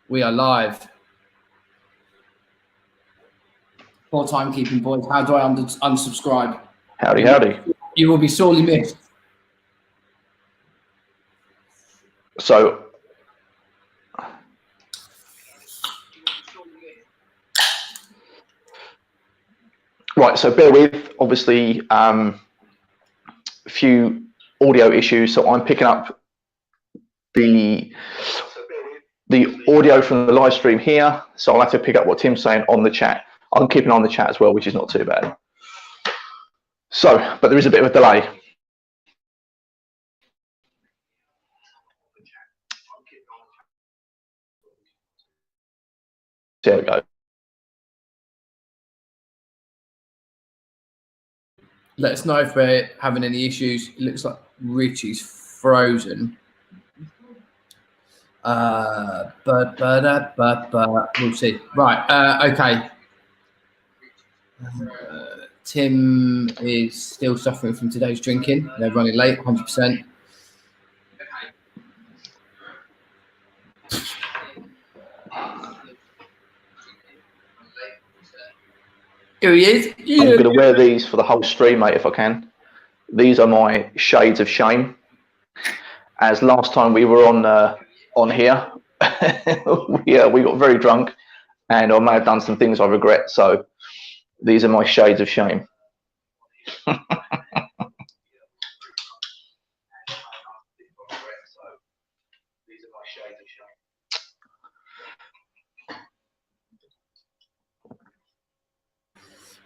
We are live. Poor timekeeping, boys. How do I unsubscribe? Howdy, howdy. You will be sorely missed. So, right, so bear with, obviously, a few audio issues. So I'm picking up the audio from the live stream here. So I'll have to pick up what Tim's saying on the chat. I'm keeping on the chat as well, which is not too bad. So, but there is a bit of a delay. There we go. Let us know if we're having any issues. It looks like Richie's frozen. But we'll see. Right. Okay. Tim is still suffering from today's drinking. They're running late, 100%. Here he is. Yeah. I'm going to wear these for the whole stream, mate, if I can. These are my shades of shame. As last time we were on here, yeah, we got very drunk, and I may have done some things I regret. So these are my shades of shame.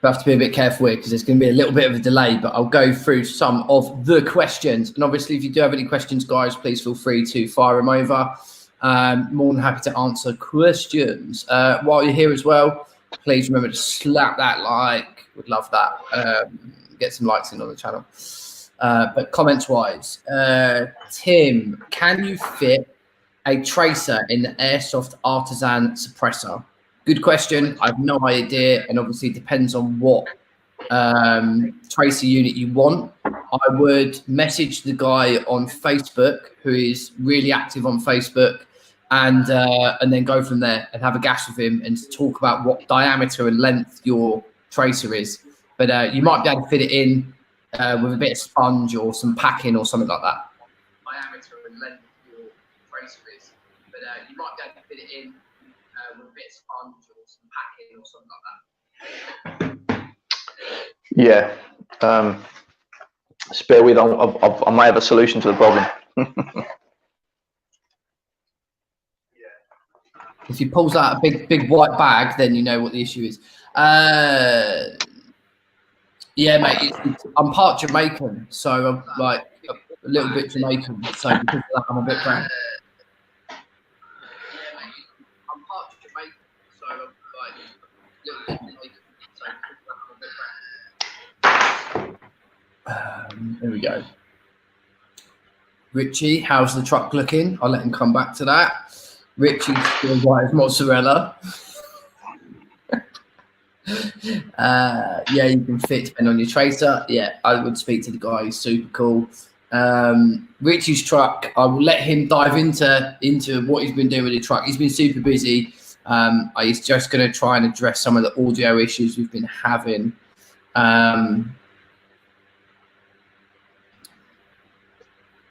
We have to be a bit careful here because there's going to be a little bit of a delay, but I'll go through some of the questions. And obviously, if you do have any questions, guys, please feel free to fire them over. More than happy to answer questions. While you're here as well, please remember to slap that like. Would love that. Get some likes in on the channel. But comments-wise, Tim, can you fit a tracer in the Airsoft Artisan suppressor? Good question. I have no idea, and obviously it depends on what tracer unit you want. I would message the guy on Facebook who is really active on Facebook, and then go from there and have a gas with him and talk about what diameter and length your tracer is. But you might be able to fit it in with a bit of sponge or some packing or something like that. Diameter and length your tracer is, but you might be able to fit it in with a bit of sponge or some packing or something like that. Yeah. Spare with, I may have a solution to the problem. If he pulls out a big white bag, then you know what the issue is. Yeah, mate, I'm part Jamaican, so I'm like a little bit Jamaican. So because of that, I'm a bit brown. There we go. Richie, how's the truck looking? I'll let him come back to that. Richie's still white as mozzarella. Yeah, you can fit depending on your tracer. Yeah, I would speak to the guy. He's super cool. Richie's truck, I will let him dive into what he's been doing with the truck. He's been super busy. He's just going to try and address some of the audio issues we've been having.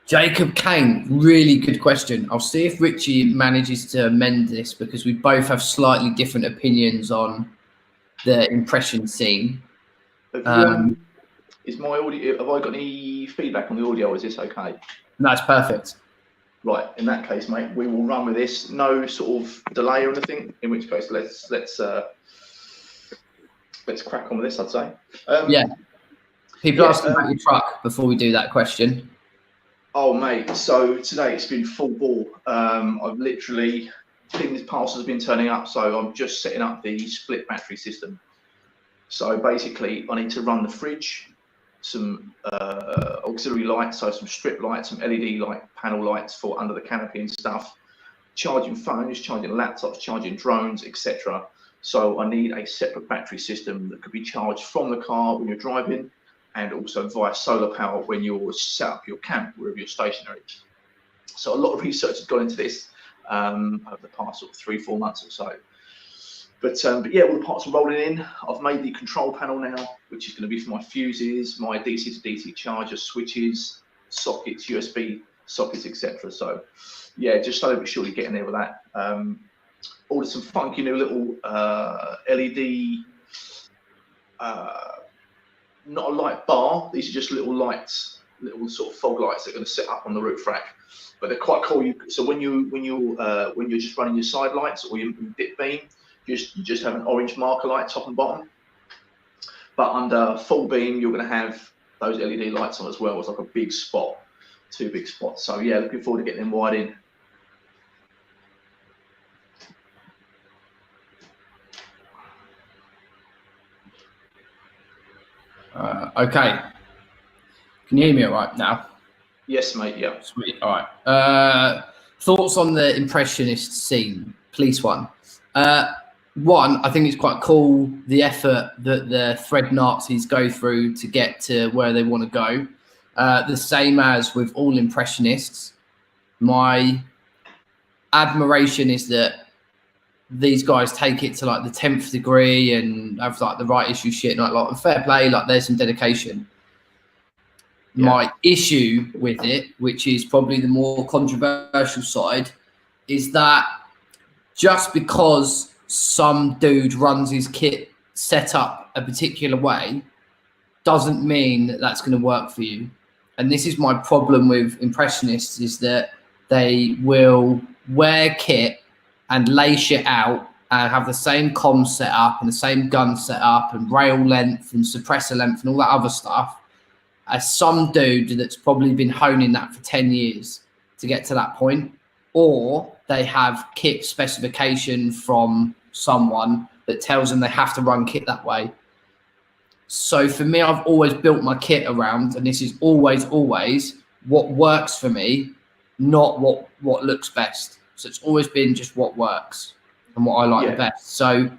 Jacob Kane, really good question. I'll see if Richie manages to amend this because we both have slightly different opinions on the impression scene. Is my audio? Have I got any feedback on the audio? Is this okay? That's perfect. Right. In that case, mate, we will run with this. No sort of delay or anything. In which case, let's crack on with this. I'd say. Yeah. People asking about your truck before we do that question. Oh, mate. So today it's been full bore. I've literally, things parcels have been turning up. So I'm just setting up the split battery system. So basically, I need to run the fridge, some auxiliary lights, so some strip lights, some LED light panel lights for under the canopy and stuff, charging phones, charging laptops, charging drones, etc. So I need a separate battery system that could be charged from the car when you're driving, and also via solar power when you're set up your camp, wherever you're stationary. So a lot of research has gone into this. over the past sort of 3-4 months or so. But yeah, all the parts are rolling in. I've made the control panel now, which is going to be for my fuses, my DC to DC charger, switches, sockets, USB sockets, etc. So yeah, just slowly but surely getting there with that. Ordered some funky new little LED, not a light bar. These are just little lights, little sort of fog lights that are going to set up on the roof rack. But they're quite cool. So when you're just running your side lights or your dip beam, you just have an orange marker light top and bottom. But under full beam, you're going to have those LED lights on as well. It's like a big spot, 2 big spots. So yeah, looking forward to getting them wired in. Okay. Can you hear me all right now? Yes, mate. Yeah. Sweet. All right. Thoughts on the impressionist scene, police one. One, I think it's quite cool the effort that the thread Nazis go through to get to where they want to go. The same as with all impressionists. My admiration is that these guys take it to like the 10th degree and have like the right issue shit and like fair play, like there's some dedication. Yeah. My issue with it, which is probably the more controversial side, is that just because some dude runs his kit set up a particular way doesn't mean that that's going to work for you. And this is my problem with impressionists, is that they will wear kit and lay shit out and have the same comm set up and the same gun set up and rail length and suppressor length and all that other stuff as some dude that's probably been honing that for 10 years to get to that point. Or they have kit specification from someone that tells them they have to run kit that way. So for me, I've always built my kit around, and this is always what works for me, not what looks best. So it's always been just what works and what I like the best. So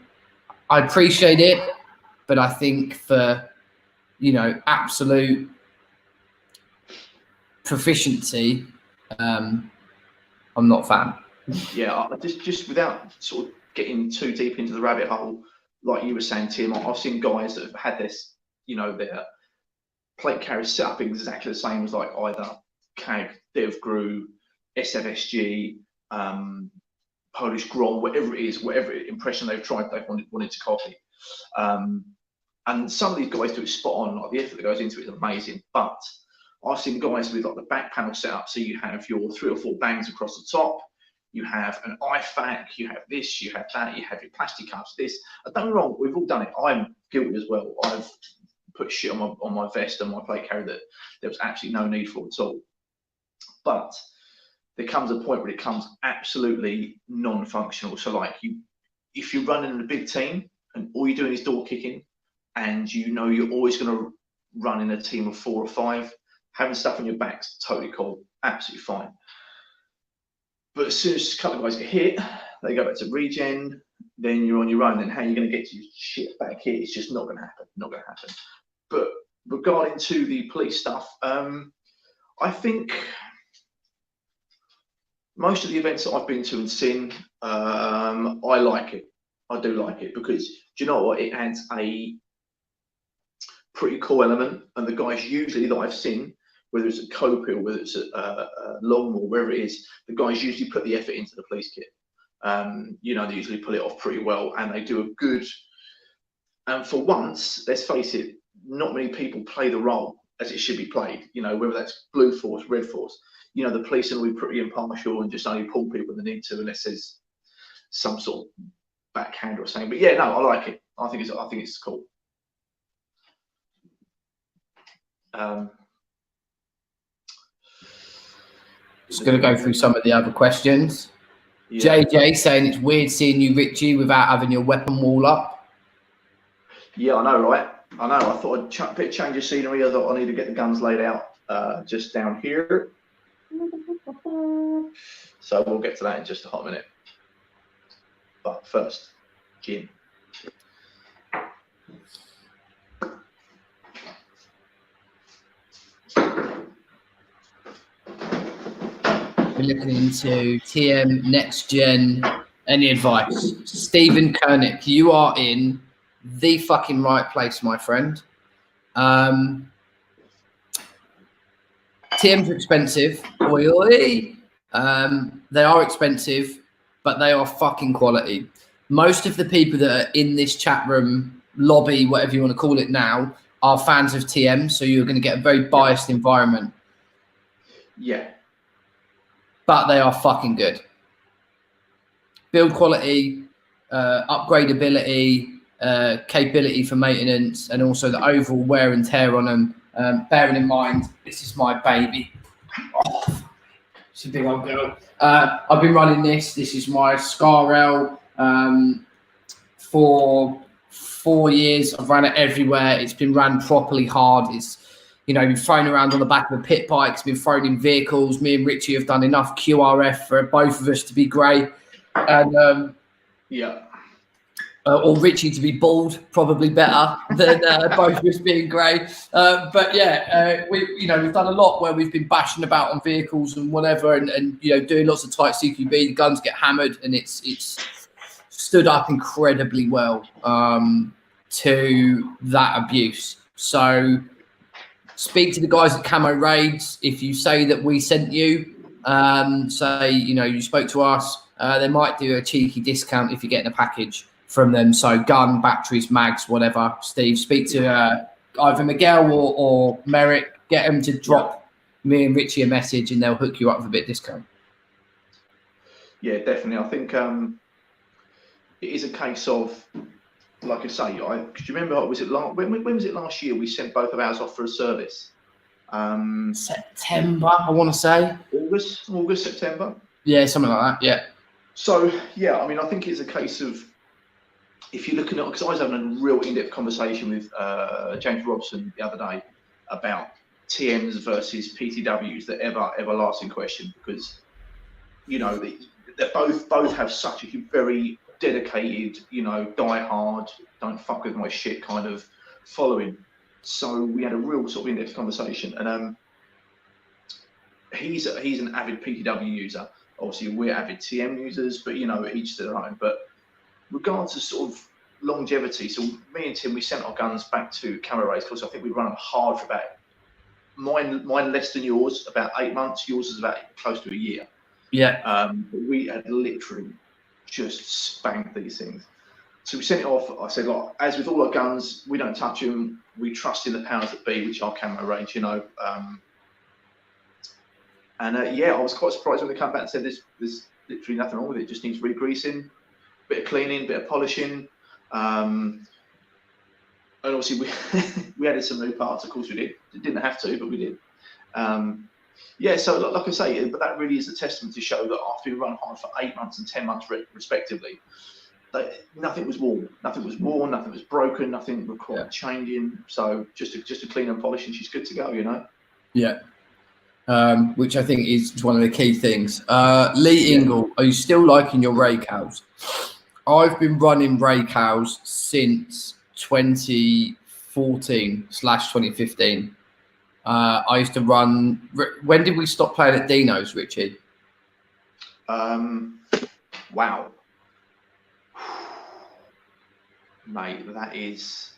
I appreciate it, but I think for, you know, absolute proficiency, I'm not a fan. Yeah, just without sort of getting too deep into the rabbit hole, like you were saying, Tim, I've seen guys that have had this, you know, their plate carriers set up exactly the same as like either CAG, DevGru, SFSG, Polish Grom, whatever it is, whatever impression they've tried, they've wanted to copy. And some of these guys do it spot on, like the effort that goes into it is amazing. But I've seen guys with like the back panel set up, so you have your 3 or 4 bangs across the top, you have an IFAC, you have this, you have that, you have your plastic cups, this. Don't get me wrong, we've all done it. I'm guilty as well. I've put shit on my vest and my plate carrier that there was actually no need for at all. But there comes a point where it becomes absolutely non-functional. So like if you're running in a big team and all you're doing is door kicking, and you know you're always going to run in a team of 4 or 5, having stuff on your back's totally cool, absolutely fine. But as soon as a couple of guys get hit, they go back to regen, then you're on your own. Then how you're going to get to your shit back here? It's just not going to happen. Not going to happen. But regarding to the police stuff, I think most of the events that I've been to and seen, I like it. I do like it because, do you know what? It adds a pretty cool element. And the guys usually that I've seen, whether it's a Copil, whether it's a Longmore, wherever it is, the guys usually put the effort into the police kit. You know, they usually pull it off pretty well, and they do a good. And for once, let's face it, not many people play the role as it should be played. You know, whether that's blue force, red force. You know, the police will be pretty impartial and just only pull people when they need to, unless there's some sort of backhand or something. But yeah, no, I like it. I think it's cool. Just going to go through some of the other questions. Yeah. JJ saying it's weird seeing you, Richie, without having your weapon wall up. Yeah, I know, right? I know. I thought I'd a bit change of scenery. I thought I need to get the guns laid out just down here. So we'll get to that in just a hot minute. But first, gin. We're looking into TM, next gen. Any advice? Stephen Koenig, you are in the fucking right place, my friend. TMs are expensive. Oi, oi. They are expensive, but they are fucking quality. Most of the people that are in this chat room, lobby, whatever you want to call it now, are fans of TM, so you're going to get a very biased environment. Yeah. But they are fucking good. Build quality, upgradability, capability for maintenance, and also the overall wear and tear on them. Bearing in mind, this is my baby. Oh, it's a big old girl. I've been running this. This is my Scarrel for 4 years. I've run it everywhere. It's been run properly hard. It's, you know, been thrown around on the back of a pit bike. It's been thrown in vehicles. Me and Richie have done enough QRF for both of us to be great. And or Richie to be bald, probably better than both of us being grey. But yeah, we've done a lot where we've been bashing about on vehicles and whatever, and you know, doing lots of tight CQB. The guns get hammered, and it's stood up incredibly well to that abuse. So speak to the guys at Camo Raids. If you say that we sent you, say, you know, you spoke to us, they might do a cheeky discount if you're getting a package from them. So gun, batteries, mags, whatever. Steve, speak to either Miguel or Merrick. Get them to drop me and Richie a message, and they'll hook you up with a bit of discount. Yeah, definitely. I think it is a case of, like I say, do you remember, was it when was it last year we sent both of ours off for a service? September, I want to say. August, September. Yeah, something like that. Yeah. So yeah, I mean, I think it's a case of, if you're looking at, because I was having a real in-depth conversation with James Robson the other day about TMs versus PTWs, the everlasting question, because you know they both have such a very dedicated, you know, die hard, don't fuck with my shit kind of following. So we had a real sort of in-depth conversation, and he's an avid PTW user. Obviously, we're avid TM users, but you know, each to their own. But regards to sort of longevity, so me and Tim, we sent our guns back to Camo Raids because I think we run them hard for about mine less than yours, about 8 months. Yours is about close to a year. Yeah. We had literally just spanked these things. So we sent it off. I said, like, as with all our guns, we don't touch them. We trust in the powers that be, which are Camo Raids, you know. Yeah, I was quite surprised when they come back and said there's literally nothing wrong with it. It just needs re-greasing, bit of cleaning, bit of polishing. And obviously we added some new parts. Of course we did. It didn't have to, but we did. Yeah, so like I say, but that really is a testament to show that after we run hard for 8 months and 10 months respectively, nothing was worn. Nothing was worn, nothing was broken, nothing required changing. So just to clean and polish, and she's good to go, you know? Yeah. Which I think is one of the key things. Lee Ingle, are you still liking your ray cows? I've been running ray cows since 2014/2015. I used to run. When did we stop playing at Dino's, Richie? Wow, mate, that is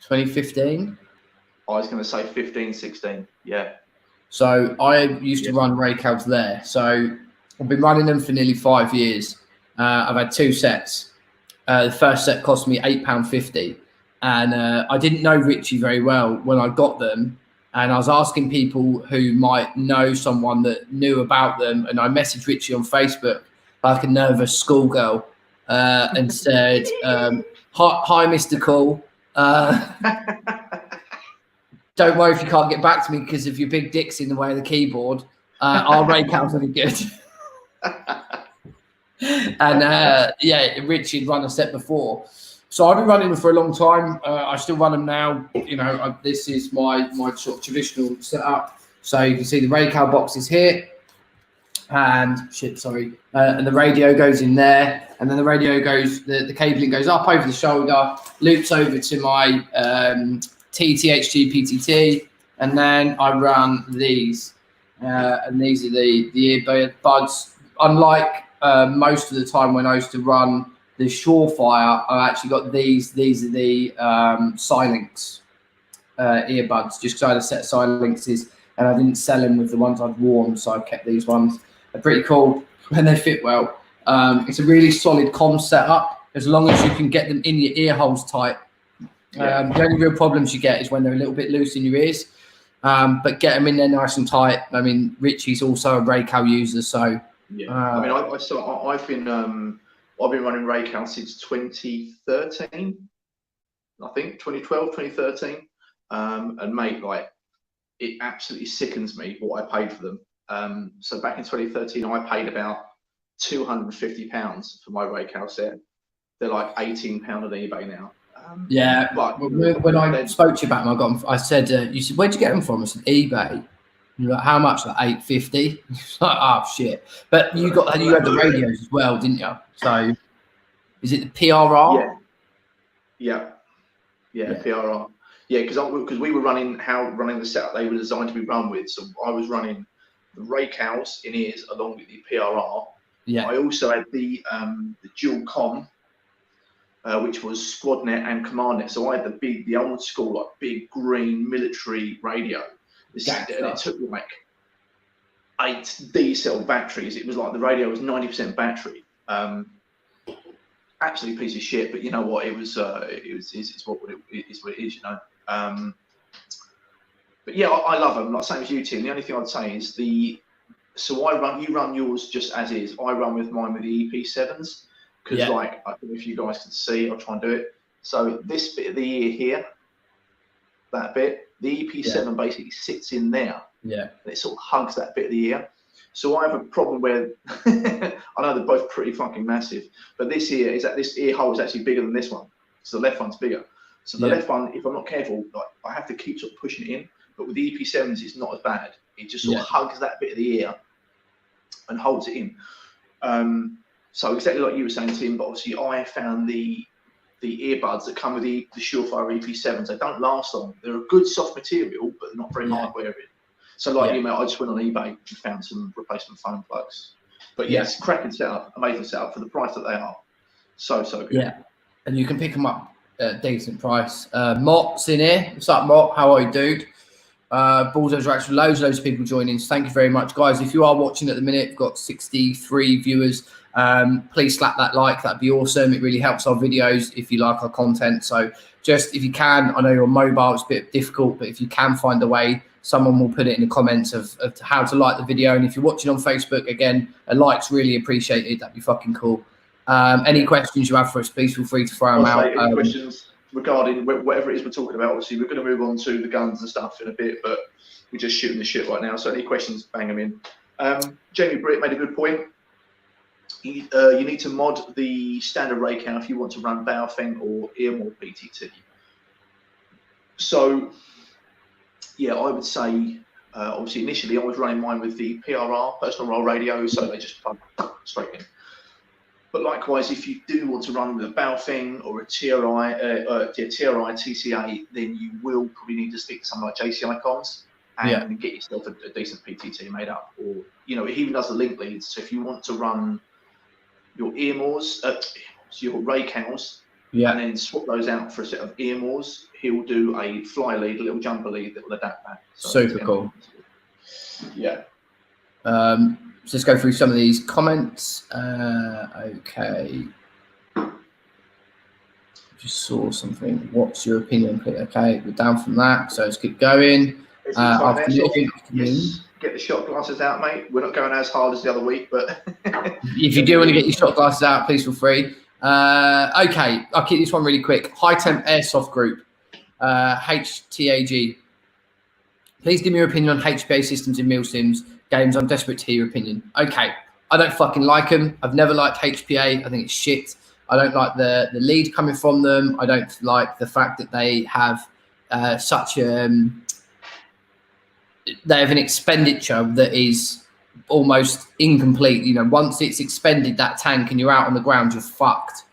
2015. I was going to say 15, 16. Yeah. So I used to run ray cows there. So I've been running them for nearly 5 years. I've had 2 sets. The first set cost me £8.50. And I didn't know Richie very well when I got them. And I was asking people who might know someone that knew about them. And I messaged Richie on Facebook like a nervous schoolgirl and said, hi, Mr. Cool. Don't worry if you can't get back to me because of your big dicks in the way of the keyboard. Our ray cows are good. And yeah, Richie had run a set before. So I've been running them for a long time. I still run them now. You know, this is my sort of traditional setup. So you can see the ray cow boxes here. And and the radio goes in there. And then the radio goes, the cabling goes up over the shoulder, loops over to my TTHG PTT, and then I run these. And these are the earbuds. Unlike most of the time when I used to run the Surefire, I actually got these. These are the Silynx earbuds, just because I had a set of Silynxes and I didn't sell them with the ones I'd worn, so I kept these ones. They're pretty cool and they fit well. It's a really solid comm setup as long as you can get them in your ear holes tight. The only real problems you get is when they're a little bit loose in your ears, but get them in there nice and tight. I mean, Richie's also a Raycal user, so yeah. I mean, I've been running Raycal since 2013, I think 2012, 2013, and mate, like, it absolutely sickens me what I paid for them. So back in 2013, I paid about £250 for my Raycal set. They're like £18 on eBay now. Yeah, but when I spoke to you about them, I said, you said, where'd you get them from? I said, eBay. You're like, how much? Like $8.50. Like, oh shit! But you had the radios as well, didn't you? So, is it the PRR? Yeah, PRR. Yeah, because we were running the setup they were designed to be run with. So I was running the Raycals in ears along with the PRR. Yeah. I also had the dual comm, which was SquadNet and CommandNet. So I had the old school, like big green military radio. And it took like 8 D-cell batteries. It was like the radio was 90% battery. Absolute piece of shit, but you know what? It's what it is, you know. But yeah, I love them. Like same as you, Tim. The only thing I'd say is you run yours just as is. I run with mine with the EP7s because, like, I don't know if you guys can see. I'll try and do it. So this bit of the ear here, that bit, the EP7 basically sits in there. Yeah. And it sort of hugs that bit of the ear. So I have a problem where I know they're both pretty fucking massive, but this ear hole is actually bigger than this one. So the left one's bigger. So the left one, if I'm not careful, like, I have to keep sort of pushing it in. But with the EP7s, it's not as bad. It just sort of hugs that bit of the ear and holds it in. So exactly like you were saying, Tim, but obviously I found the earbuds that come with the Surefire EP7s, they don't last long. They're a good soft material, but they're not very light wearing. So like you, mate, I just went on eBay and found some replacement foam plugs. But yes, cracking setup, amazing setup for the price that they are. So good. Yeah, and you can pick them up at a decent price. Mott's in here. What's up, Mott? How are you, dude? Bulldozer Action, loads of people joining. So thank you very much, guys. If you are watching at the minute, we've got 63 viewers. Please slap that like. That'd be awesome. It really helps our videos if you like our content. So just if you can, I know you're mobile, it's a bit difficult, but if you can find a way, someone will put it in the comments of how to like the video. And if you're watching on Facebook, again, a like's really appreciated. That'd be fucking cool. Any questions you have for us, please feel free to throw them out. Any questions regarding whatever it is we're talking about? Obviously, we're going to move on to the guns and stuff in a bit, but we're just shooting the shit right now. So any questions, bang them in. Jamie Britt made a good point. You need to mod the standard Raycal if you want to run Baofeng or Earmore PTT. So, yeah, I would say, obviously, initially I was running mine with the PRR, personal roll radio, so they just plug straight in. But likewise, if you do want to run with a Baofeng or a TRI TCA, then you will probably need to stick to something like JCI comms and get yourself a decent PTT made up. Or, you know, it even does the link leads. So if you want to run your Earmores, your Raycals, and then swap those out for a set of Earmores, he'll do a fly lead, a little jumper lead that will adapt that. So super cool. Yeah. So let's go through some of these comments. Okay. Just saw something. What's your opinion? Okay, we're down from that. So let's keep going. Yes. Get the shot glasses out, mate. We're not going as hard as the other week, but if you do want to get your shot glasses out, please feel free. Okay, I'll keep this one really quick. High Temp Airsoft Group, HTAG. Please give me your opinion on HPA systems in Milsims games. I'm desperate to hear your opinion. Okay, I don't fucking like them. I've never liked HPA. I think it's shit. I don't like the lead coming from them. I don't like the fact that they have such they have an expenditure that is almost incomplete. You know, once it's expended that tank and you're out on the ground, you're fucked.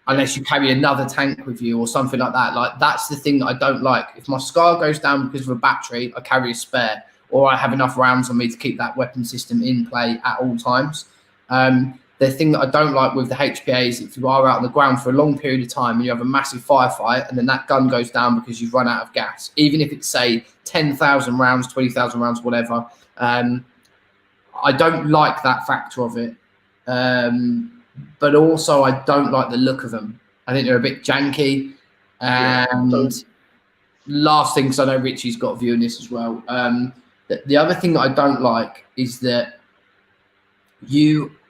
Unless you carry another tank with you or something like that. Like, that's the thing that I don't like. If my SCAR goes down because of a battery, I carry a spare. or I have enough rounds on me to keep that weapon system in play at all times. The thing that I don't like with the HPA is if you are out on the ground for a long period of time and you have a massive firefight and then that gun goes down because you've run out of gas, even if it's, say, 10,000 rounds, 20,000 rounds, whatever, I don't like that factor of it. But also I don't like the look of them. I think they're a bit janky. And last thing, because I know Richie's got a view on this as well. The other thing that I don't like is that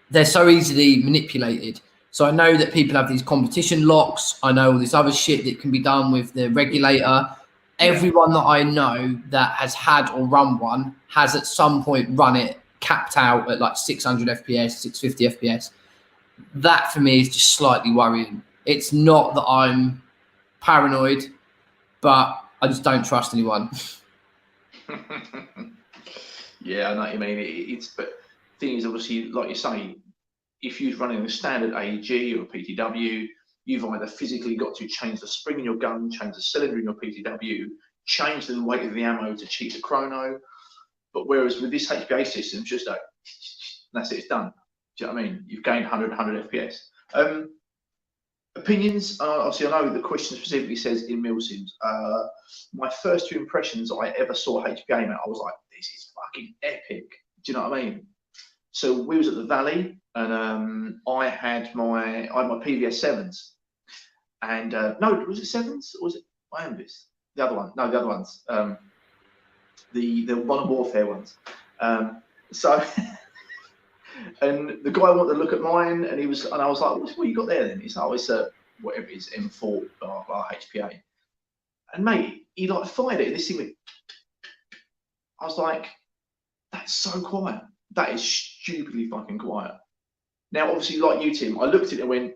they're so easily manipulated. So I know that people have these competition locks. I know all this other shit that can be done with the regulator. Everyone that I know that has had or run one has at some point run it capped out at like 600 FPS, 650 FPS. That for me is just slightly worrying. It's not that I'm paranoid, but I just don't trust anyone. Yeah, I know what you mean. But the thing is, obviously, like you say, if you're running a standard AEG or a PTW, you've either physically got to change the spring in your gun, change the cylinder in your PTW, change the weight of the ammo to cheat the chrono. But whereas with this HPA system, it's just like, that's it, it's done. Do you know what I mean? You've gained 100 FPS. Opinions, obviously I know the question specifically says in Milsims. My first 2 impressions I ever saw HPA, mate, I was like, this is fucking epic. Do you know what I mean? So we was at the Valley and I had my PVS 7s. And no, was it 7s or was it my Ambis? The other one, no, the other ones. The Modern Warfare ones. So and the guy wanted to look at mine, and I was like, "What you got there?" Then he's like, "Oh, it's a whatever it is, M4 blah blah HPA." And mate, he like fired it. This thing went. I was like, "That's so quiet. That is stupidly fucking quiet." Now, obviously, like you, Tim, I looked at it and went,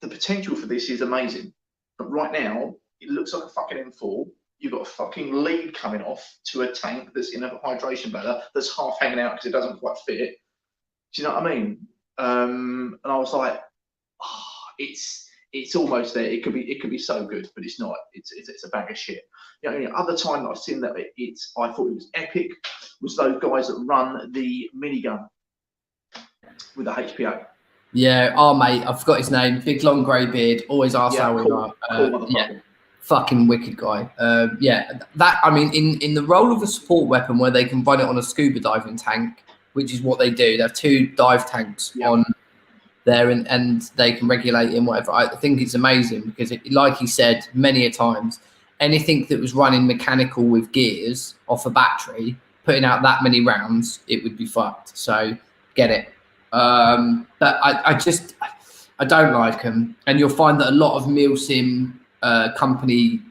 "The potential for this is amazing," but right now it looks like a fucking M4. You've got a fucking lead coming off to a tank that's in a hydration bladder that's half hanging out because it doesn't quite fit. Do you know what I mean? And I was like, oh, it's almost there. It could be so good, but it's not. It's a bag of shit. You know, the other time that I've seen that I thought it was epic was those guys that run the minigun with the HPA. Yeah, oh mate, I forgot his name. Big long grey beard, always asks how we are. Yeah, fucking wicked guy. Yeah, that I mean, in the role of a support weapon where they can run it on a scuba diving tank, which is what they do. They have 2 dive tanks on there, and they can regulate in whatever. I think it's amazing because, like he said many a times, anything that was running mechanical with gears off a battery, putting out that many rounds, it would be fucked. So get it. But I don't like them, and you'll find that a lot of Milsim company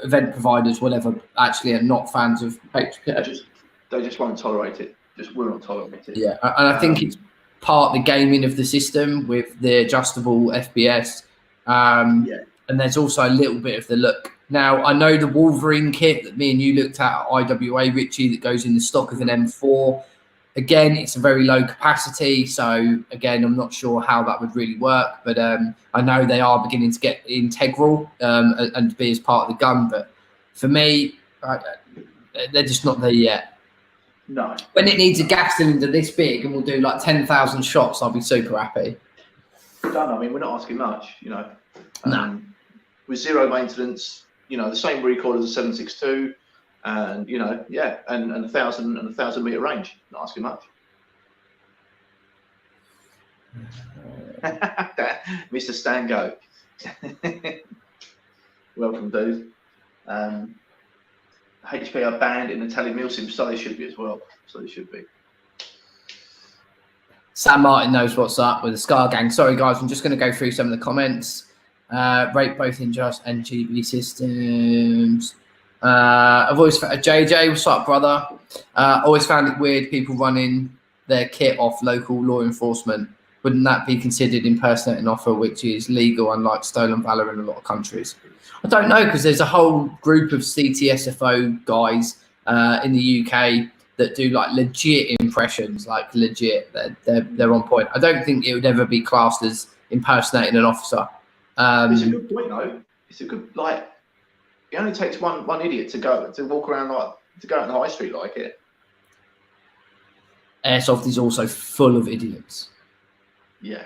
event providers, whatever, actually are not fans of HPA. They just won't tolerate it. Just will not tolerate it. Yeah, and I think it's part of the gaming of the system with the adjustable FPS. And there's also a little bit of the look. Now, I know the Wolverine kit that me and you looked at IWA, Richie, that goes in the stock of an M4. Again, it's a very low capacity. So, again, I'm not sure how that would really work. But I know they are beginning to get integral and be as part of the gun. But for me, they're just not there yet. No. When it needs a gas cylinder this big and we'll do like 10,000 shots, I'll be super happy. I mean, we're not asking much, you know. No. With 0 maintenance, you know, the same recoil as a 7.62, and you know, yeah, and 1,000 meter range. Not asking much. Mr. Stango. Welcome, dude. HP are banned in Italian Milsim, so they should be as well. So they should be. Sam Martin knows what's up with the Scar Gang. Sorry, guys, I'm just going to go through some of the comments. Rate both in Just and GB systems. I've always found JJ, what's up, brother? Always found it weird people running their kit off local law enforcement. Wouldn't that be considered impersonating offer, which is legal, unlike stolen valor in a lot of countries? I don't know, because there's a whole group of CTSFO guys in the UK that do like legit impressions, like legit. They're on point. I don't think it would ever be classed as impersonating an officer. It's a good point, though. It's a good, like, it only takes one idiot to walk around like to go out on the high street like it. Airsoft is also full of idiots. Yeah.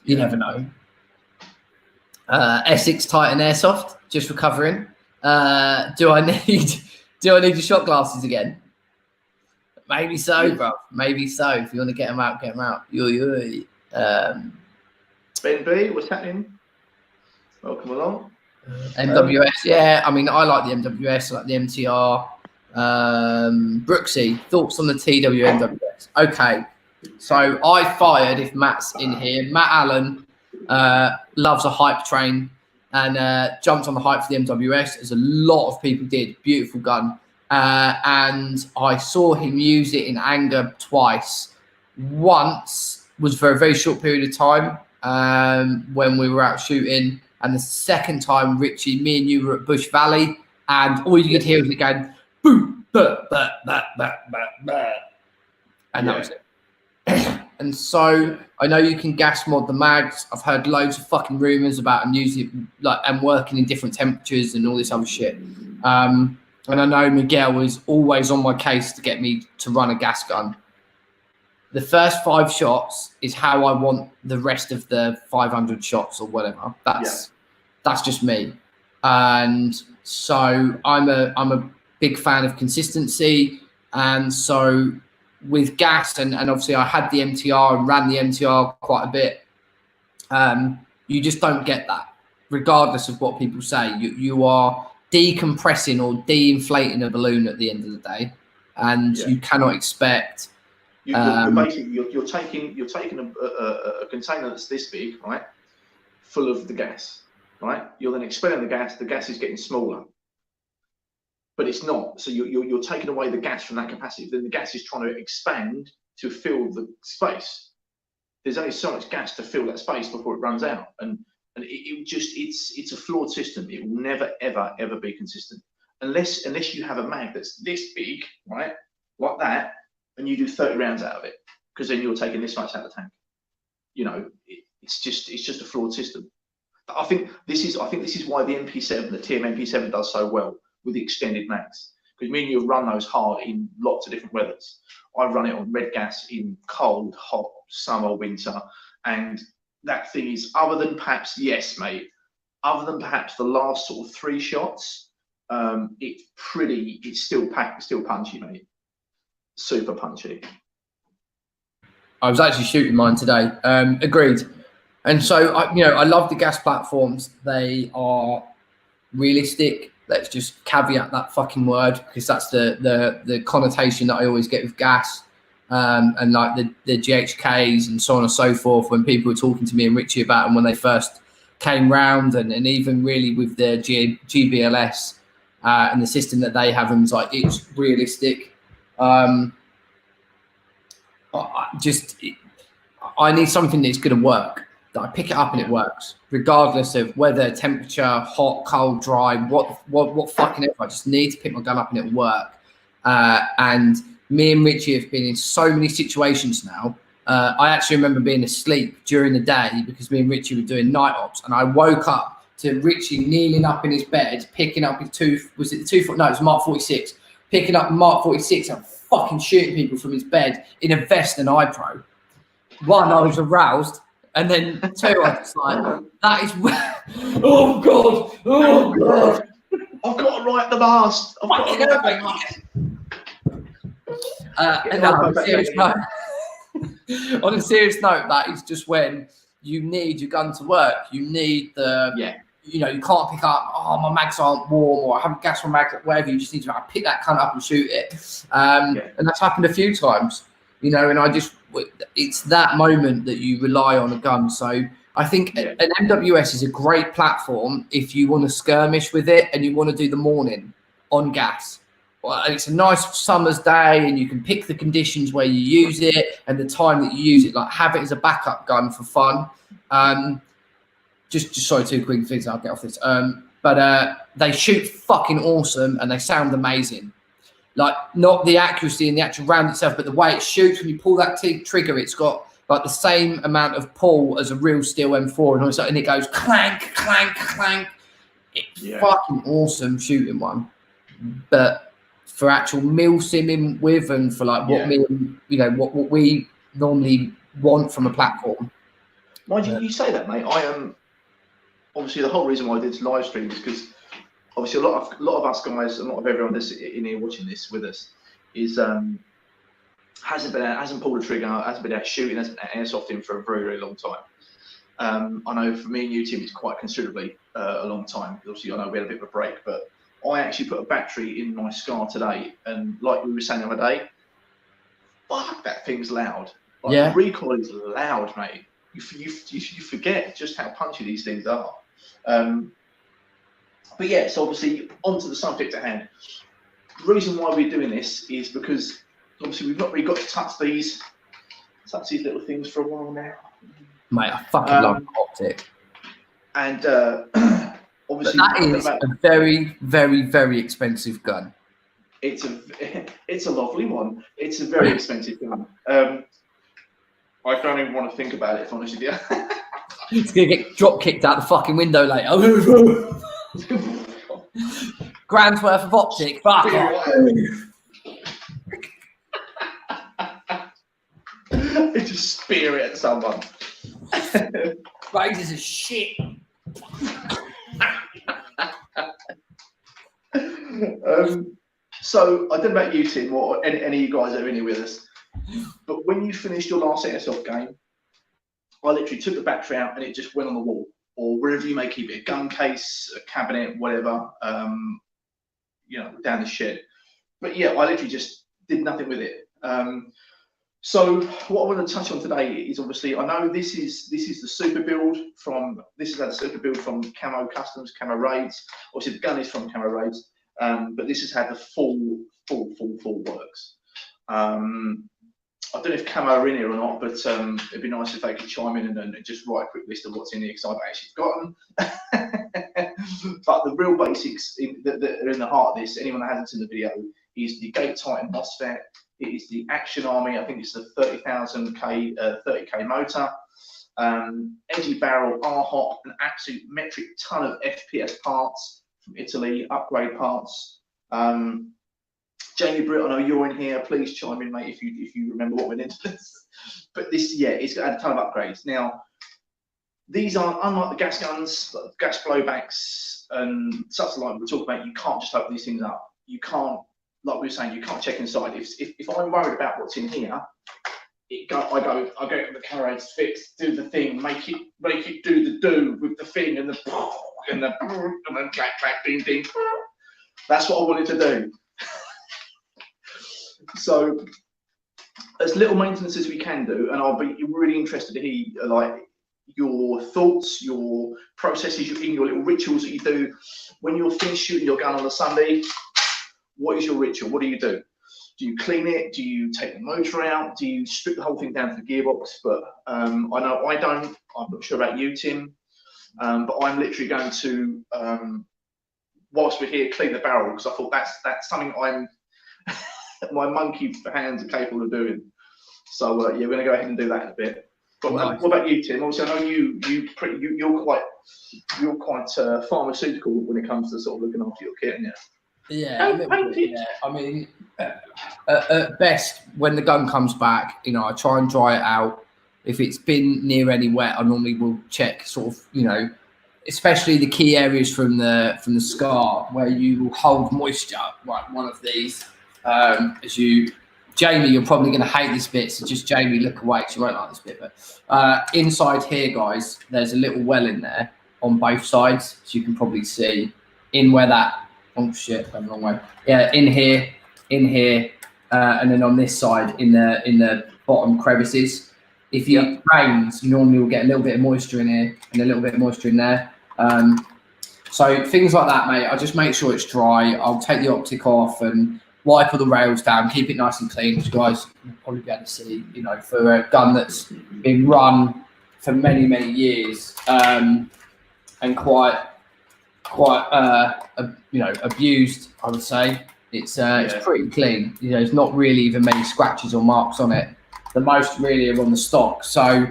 You never know. Essex Titan Airsoft, just recovering. Do I need your shot glasses again? Maybe so, bro. Maybe so. If you want to get them out, get them out. Ben B, what's happening? Welcome along. MWS, yeah. I mean, I like the MWS, I like the MTR. Brooksy, thoughts on the TWMWS? Okay, so I fired, if Matt's in here, Matt Allen loves a hype train and jumped on the hype for the MWS, as a lot of people did. Beautiful gun. And I saw him use it in anger twice. Once was for a very short period of time when we were out shooting, and the second time, Richie, me and you were at Bush Valley, and all you could hear was it going boom, bah, bah, bah, bah, bah, bah. And that was it. And so I know you can gas mod the mags. I've heard loads of fucking rumors about him using it, and working in different temperatures and all this other shit. And I know Miguel was always on my case to get me to run a gas gun. The first 5 shots is how I want the rest of the 500 shots or whatever. That's just me. And so I'm a big fan of consistency. And so with gas, and obviously I had the MTR and ran the MTR quite a bit, you just don't get that, regardless of what people say. You are decompressing or de-inflating a balloon at the end of the day, and you cannot expect. You're taking a container that's this big, right, full of the gas, right? You're then expelling the gas. The gas is getting smaller, but it's not. So you're taking away the gas from that capacity. Then the gas is trying to expand to fill the space. There's only so much gas to fill that space before it runs out, and it's a flawed system. It will never ever be consistent unless you have a mag that's this big, right, like that, and you do 30 rounds out of it, because then you're taking this much out of the tank. You know, it's just a flawed system. I think this is why the MP7, the TM MP7, does so well with the extended mags, because me and you run those hard in lots of different weathers. I run it on red gas in cold, hot, summer, winter, and that thing is, other than perhaps the last sort of 3 shots, it's still punchy, mate. Super punchy. I was actually shooting mine today. Agreed. And so I love the gas platforms. They are realistic. Let's just caveat that fucking word, because that's the connotation that I always get with gas. And like the GHKs and so on and so forth, when people were talking to me and Richie about them when they first came round, and even really with the GBLS and the system that they have, and it's like, it's realistic. I need something that's going to work, that I pick it up and it works, regardless of weather, temperature, hot, cold, dry, what fucking ever. I just need to pick my gun up and it'll work. And me and Richie have been in so many situations now. I actually remember being asleep during the day because me and Richie were doing night ops, and I woke up to Richie kneeling up in his bed, picking up his it was Mark 46, picking up Mark 46 and fucking shooting people from his bed in a vest and iPro. 1, I was aroused, and then 2, I was like, that is, oh God, I've got to write the mast. And on a serious note, that is just when you need your gun to work. You need you can't pick up, my mags aren't warm, or I haven't gas my mags, whatever. You just need to pick that cunt up and shoot it. And that's happened a few times, and it's that moment that you rely on a gun. So I think an MWS is a great platform if you want to skirmish with it and you want to do the morning on gas. Well, and it's a nice summer's day, and you can pick the conditions where you use it and the time that you use it. Like, have it as a backup gun for fun. Just sorry, 2 quick things. I'll get off this. But they shoot fucking awesome and they sound amazing. Like, not the accuracy in the actual round itself, but the way it shoots when you pull that trigger. It's got like the same amount of pull as a real steel M4, and it goes clank, clank, clank. It's fucking awesome shooting one. But for actual Milsim with, and for like what what we normally want from a platform. Mind you, you say that, mate. I am obviously the whole reason why I did live stream is because obviously a lot of us guys, a lot of everyone that's in here watching this with us is hasn't pulled a trigger, hasn't been out shooting, hasn't been out airsofting for a very, very long time. I know for me and you, Tim, it's quite considerably a long time. Obviously, I know we had a bit of a break, but I actually put a battery in my Scar today, and like we were saying the other day, fuck, that thing's loud. Like, the recoil is loud, mate. You forget just how punchy these things are. But yeah, so obviously onto the subject at hand. The reason why we're doing this is because obviously we've not really got to touch these little things for a while now. Mate, I fucking love optic. And obviously that is a very, very, very expensive gun. It's a lovely one. It's a very expensive gun. I don't even want to think about it, if I'm honest with you. It's gonna get drop kicked out the fucking window later. Grand's worth of optic. Fuck off. It just spear it at someone. Razors are shit. So I don't know about you, Tim, or any of you guys that are in here with us, but when you finished your last airsoft game, I literally took the battery out and it just went on the wall, or wherever you may keep it, a gun case, a cabinet, whatever, you know, down the shed. But yeah, I literally just did nothing with it. So what I want to touch on today is obviously, I know this is the super build from, this is a super build from Camo Customs, Camo Raids. Obviously the gun is from Camo Raids, but this has had the full works. I don't know if Camo are in here or not, but it'd be nice if they could chime in and just write a quick list of what's in here, because I've actually forgotten. But the real basics that are in the heart of this, anyone that hasn't seen the video, is the Gate Titan MOSFET. It is the Action Army, I think it's the 30k motor. Edgy barrel, R-hop, an absolute metric ton of FPS parts from Italy, upgrade parts. Jamie Britt, I know you're in here. Please chime in, mate, if you remember what went into this. But this, yeah, it's got a ton of upgrades. Now, these are unlike the gas guns, gas blowbacks, and such like we talk about. You can't just open these things up. You can't, like we were saying, you can't check inside. If I'm worried about what's in here, I go to the carriage, fix, do the thing, make it do the do with the thing and the and then clack clack ding ding. That's what I wanted to do. So as little maintenance as we can do, and I'll be really interested to hear like your thoughts, your processes, your little rituals that you do when you're finished shooting your gun on a Sunday. What is your ritual? What do you do? Do you clean it? Do you take the motor out? Do you strip the whole thing down to the gearbox? But I know I don't. I'm not sure about you, Tim. But I'm literally going to, whilst we're here, clean the barrel, because I thought that's something my monkey hands are capable of doing. So yeah, we're going to go ahead and do that in a bit. But nice. What about you, Tim? Obviously, I know you're quite pharmaceutical when it comes to sort of looking after your kit, aren't you? Yeah, yeah. I mean, at best, when the gun comes back, you know, I try and dry it out. If it's been near any wet, I normally will check sort of, you know, especially the key areas from the scar where you will hold moisture, like one of these. Jamie, you're probably going to hate this bit, so just Jamie, look away, because you won't like this bit. But inside here, guys, there's a little well in there on both sides, so you can probably see in where that. Oh shit, I'm the wrong way. Yeah, in here, and then on this side in the bottom crevices. If it rains, you normally will get a little bit of moisture in here and a little bit of moisture in there. So things like that, mate. I just make sure it's dry. I'll take the optic off and wipe all the rails down, keep it nice and clean. Because guys, you'll probably be able to see, you know, for a gun that's been run for many, many years and quite you know, abused, I would say. It's pretty clean. You know, there's not really even many scratches or marks on it. The most really are on the stock. So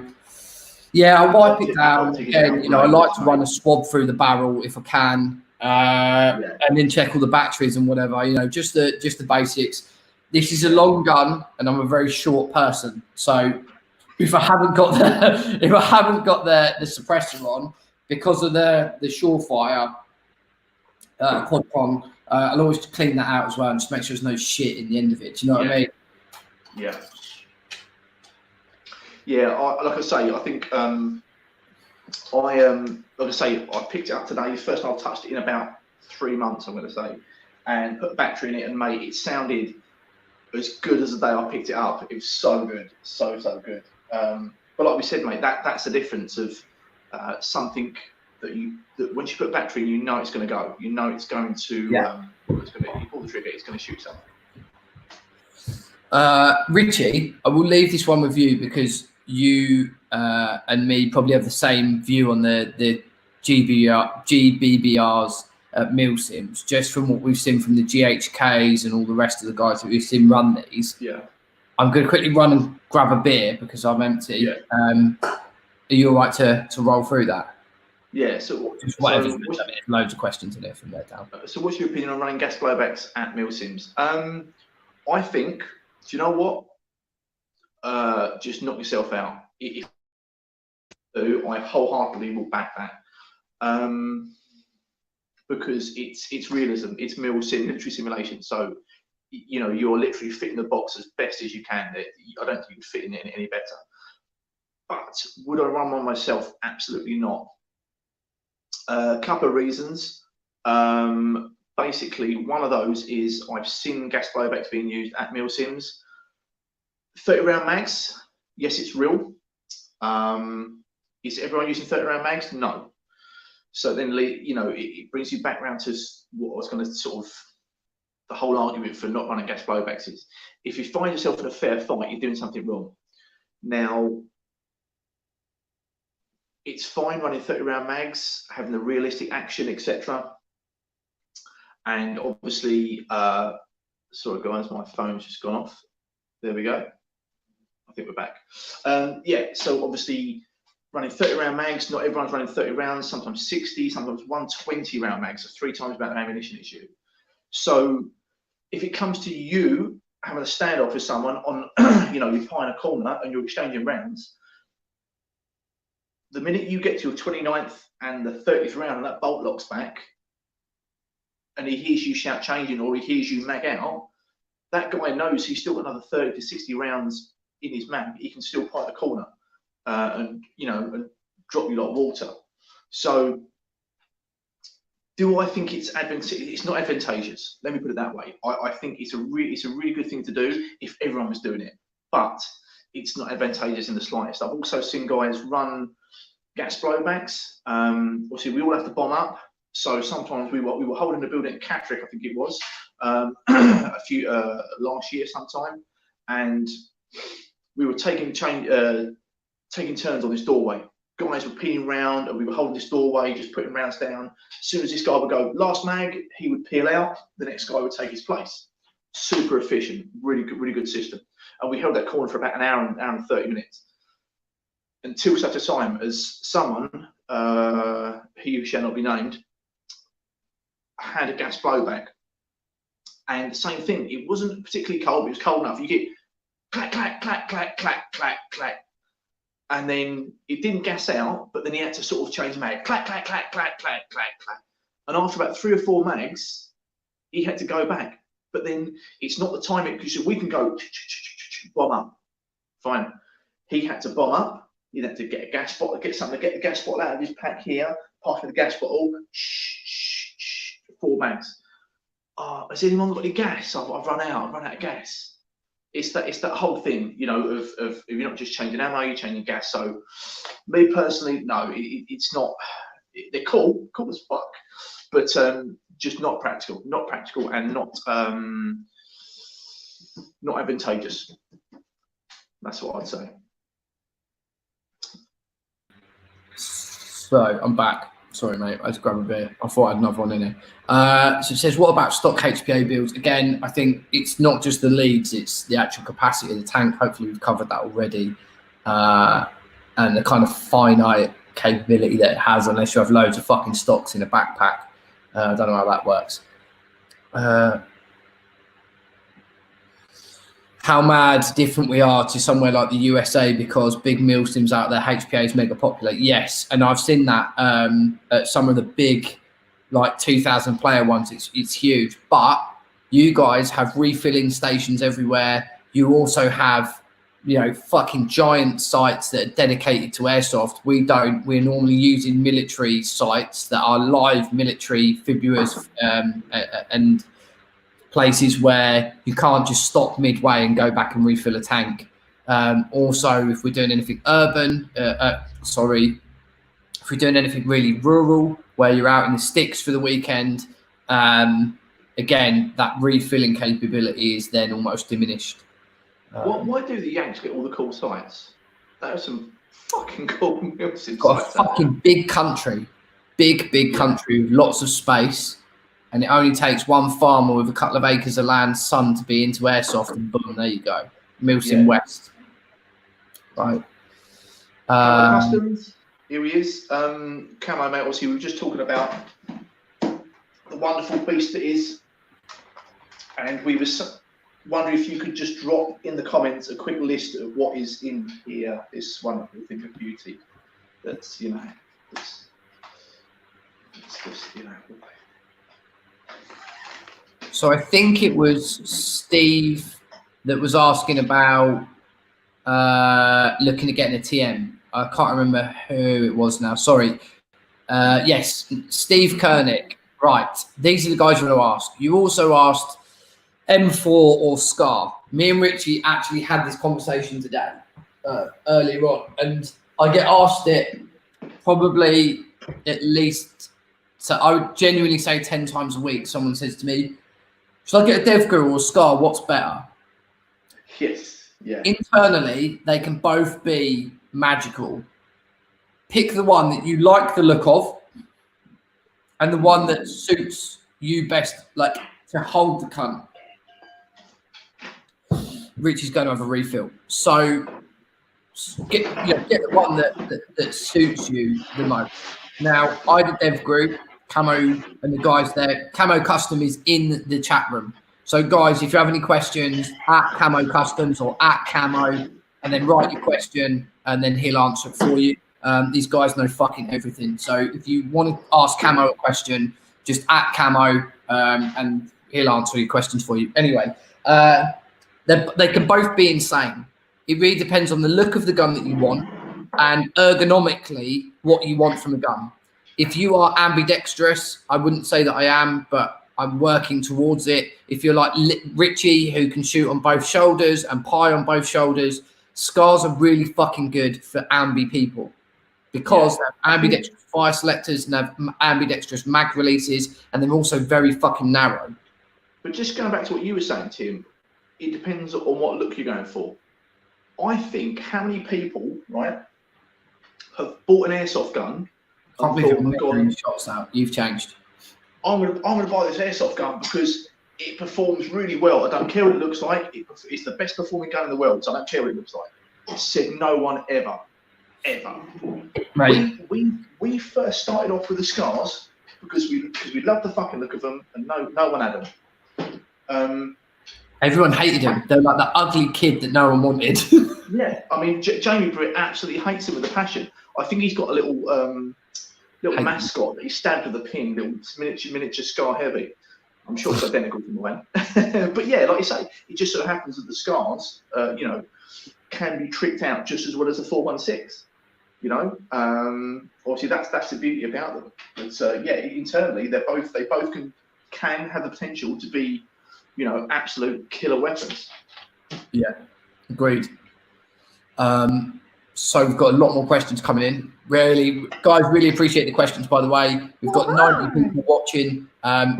yeah, I'll wipe it down. Again, you know, I like to run a swab through the barrel if I can. and then check all the batteries and whatever. You know, just the basics. This is a long gun, and I'm a very short person, so if I haven't got the suppressor on because of the Surefire quad prong, I'll always clean that out as well and just make sure there's no shit in the end of it. Do you know what I mean? Yeah. Yeah. Like I say, I think like I say, I picked it up today. First time I've touched it in about 3 months, I'm going to say, and put a battery in it, and mate, it sounded as good as the day I picked it up. It was so good, so good. But like we said, mate, that's the difference of something that once you put a battery in, you know it's going to go. You know it's going to. It's going to you pull the trigger, it's going to shoot something. Richie, I will leave this one with you because you and me probably have the same view on the GBBRs at Milsims, just from what we've seen from the GHKs and all the rest of the guys that we've seen run these. Yeah. I'm going to quickly run and grab a beer because I'm empty. Yeah. Are you all right to roll through that? Yeah. So just whatever. So loads of questions in there from there down. So what's your opinion on running gas blowbacks at Milsims? I think, do you know what? Just knock yourself out. If you do, I wholeheartedly will back that. Because it's realism, it's military simulation. So, you know, you're literally fitting the box as best as you can. I don't think you can fit in it any better. But would I run one myself? Absolutely not. A couple of reasons. Basically, one of those is I've seen gas blowbacks being used at Milsims. 30-round mags, yes, it's real. Is everyone using 30-round mags? No. So then, you know, it brings you back around to what I was going to sort of, the whole argument for not running gas blowbacks is, if you find yourself in a fair fight, you're doing something wrong. Now, it's fine running 30-round mags, having the realistic action, etc. And obviously, sorry guys, my phone's just gone off. There we go. I think we're back. Yeah, so obviously, running 30-round mags, not everyone's running 30 rounds, sometimes 60, sometimes 120-round mags, so 3 times about the ammunition it's you. So if it comes to you having a standoff with someone on, you know, you're pie in a corner and you're exchanging rounds, the minute you get to your 29th and the 30th round and that bolt locks back and he hears you shout changing or he hears you mag out, that guy knows he's still got another 30 to 60 rounds in his mag. He can still pie the corner. And you know, and drop you like water. So, do I think it's advantageous? It's not advantageous. Let me put it that way. I think it's a really good thing to do if everyone was doing it, but it's not advantageous in the slightest. I've also seen guys run gas blowbacks. Obviously, we all have to bomb up. So sometimes we were holding the building at Catrick, I think it was, last year sometime, and we were taking turns on this doorway. Guys were peeling round and we were holding this doorway, just putting rounds down. As soon as this guy would go last mag, he would peel out, the next guy would take his place. Super efficient, really good system. And we held that corner for about an hour and 30 minutes. Until such a time as someone, he who shall not be named, had a gas blowback. And the same thing, it wasn't particularly cold, but it was cold enough. You get clack, clack, clack, clack, clack, clack, clack. And then it didn't gas out, but then he had to sort of change mag. Clack, clack, clack, clack, clack, clack, clack. And after about 3 or 4 mags, he had to go back. But then it's not the timing, because we can go bomb up. Fine. He had to bomb up. He had to get a gas bottle, get the gas bottle out of his pack here, pass me the gas bottle, 4 mags. Has anyone got any gas? I've run out of gas. It's that whole thing, you know, of if you're not just changing ammo, you're changing gas. So, me personally, no, it's not. They're cool as fuck, but just not practical, and not advantageous. That's what I'd say. So I'm back. Sorry, mate. I just grabbed a beer. I thought I had another one in here. So it says, what about stock HPA builds? Again, I think it's not just the leads, it's the actual capacity of the tank. Hopefully we've covered that already. And the kind of finite capability that it has, unless you have loads of fucking stocks in a backpack. I don't know how that works. How mad different we are to somewhere like the USA because big Milsims out there, HPA is mega popular. Yes, and I've seen that at some of the big, like 2,000 player ones. It's huge. But you guys have refilling stations everywhere. You also have, you know, fucking giant sites that are dedicated to airsoft. We don't. We're normally using military sites that are live military fibulas and places where you can't just stop midway and go back and refill a tank. Also, if we're doing anything urban, if we're doing anything really rural, where you're out in the sticks for the weekend, again, that refilling capability is then almost diminished. Why do the Yanks get all the cool sites? That are some fucking cool Milsim Got sites. a fucking big country, big country with lots of space. And it only takes one farmer with a couple of acres of land, son, to be into airsoft, and boom, there you go. Milsim West. Right. Camo Customs, here he is. Camo, mate, obviously, we were just talking about the wonderful beast that is. And we were wondering if you could just drop in the comments a quick list of what is in here, this wonderful thing of beauty. That's, you know, it's just, you know. So I think it was Steve that was asking about looking at getting a TM. I can't remember who it was now. Sorry. Yes, Steve Koenig. Right. These are the guys you want to ask. You also asked M4 or SCAR. Me and Richie actually had this conversation today, earlier on. And I get asked it probably at least, so I would genuinely say 10 times a week. Someone says to me, should I get a Dev Guru or SCAR? What's better? Yes. Yeah. Internally, they can both be magical. Pick the one that you like the look of and the one that suits you best, like to hold the cunt. Richie's going to have a refill. So get the one that suits you the most. Now, I did Dev Group, Camo, and the guys there. Camo Custom is in the chat room. So, guys, if you have any questions, at Camo Customs or at Camo, and then write your question, and then he'll answer it for you. These guys know fucking everything. So, if you want to ask Camo a question, just at Camo, and he'll answer your questions for you. Anyway, they can both be insane. It really depends on the look of the gun that you want and ergonomically what you want from a gun. If you are ambidextrous, I wouldn't say that I am, but I'm working towards it. If you're like Richie, who can shoot on both shoulders and pie on both shoulders, SCARs are really fucking good for ambi people because they have ambidextrous fire selectors and they have ambidextrous mag releases, and they're also very fucking narrow. But just going back to what you were saying, Tim, it depends on what look you're going for. I think how many people, right, have bought an airsoft gun. Can't believe you're measuring shots out. You've changed. I'm gonna buy this airsoft gun because it performs really well. I don't care what it looks like. It's the best performing gun in the world, so I don't care what it looks like. Said no one ever. Right. We first started off with the SCARs because we loved the fucking look of them, and no one had them. Everyone hated him. They're like the ugly kid that no one wanted. Yeah, I mean, Jamie Britt absolutely hates him with a passion. I think he's got a little mascot that he stabbed with a pin, little miniature SCAR heavy. I'm sure it's identical to mine. But yeah, like you say, it just sort of happens that the SCARs, you know, can be tricked out just as well as the 416. You know, obviously that's the beauty about them. But yeah, internally they both can have the potential to be, you know, absolute killer weapons. Yeah, agreed. So we've got a lot more questions coming in. Guys, really appreciate the questions, by the way. We've got 90 people watching.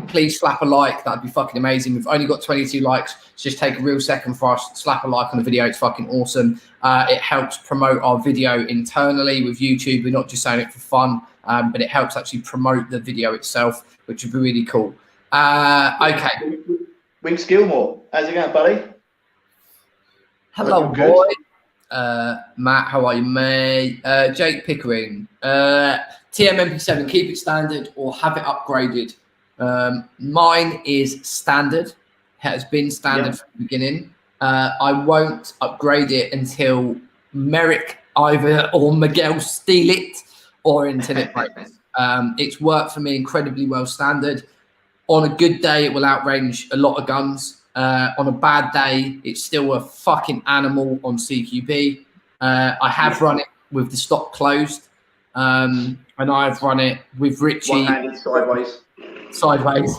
Please slap a like. That'd be fucking amazing. We've only got 22 likes. So just take a real second for us. Slap a like on the video. It's fucking awesome. It helps promote our video internally with YouTube. We're not just saying it for fun, but it helps actually promote the video itself, which would be really cool. Okay. Wings Gilmore, how's it going, buddy? Hello, boy. Matt, how are you, mate? Jake Pickering. TMMP7, keep it standard or have it upgraded. Mine is standard. Has been standard from the beginning. I won't upgrade it until Merrick either or Miguel steal it or until it breaks. It's worked for me incredibly well standard. On a good day, it will outrange a lot of guns. On a bad day, it's still a fucking animal on CQB. I have run it with the stock closed, and I've run it with Richie. One-handed Sideways.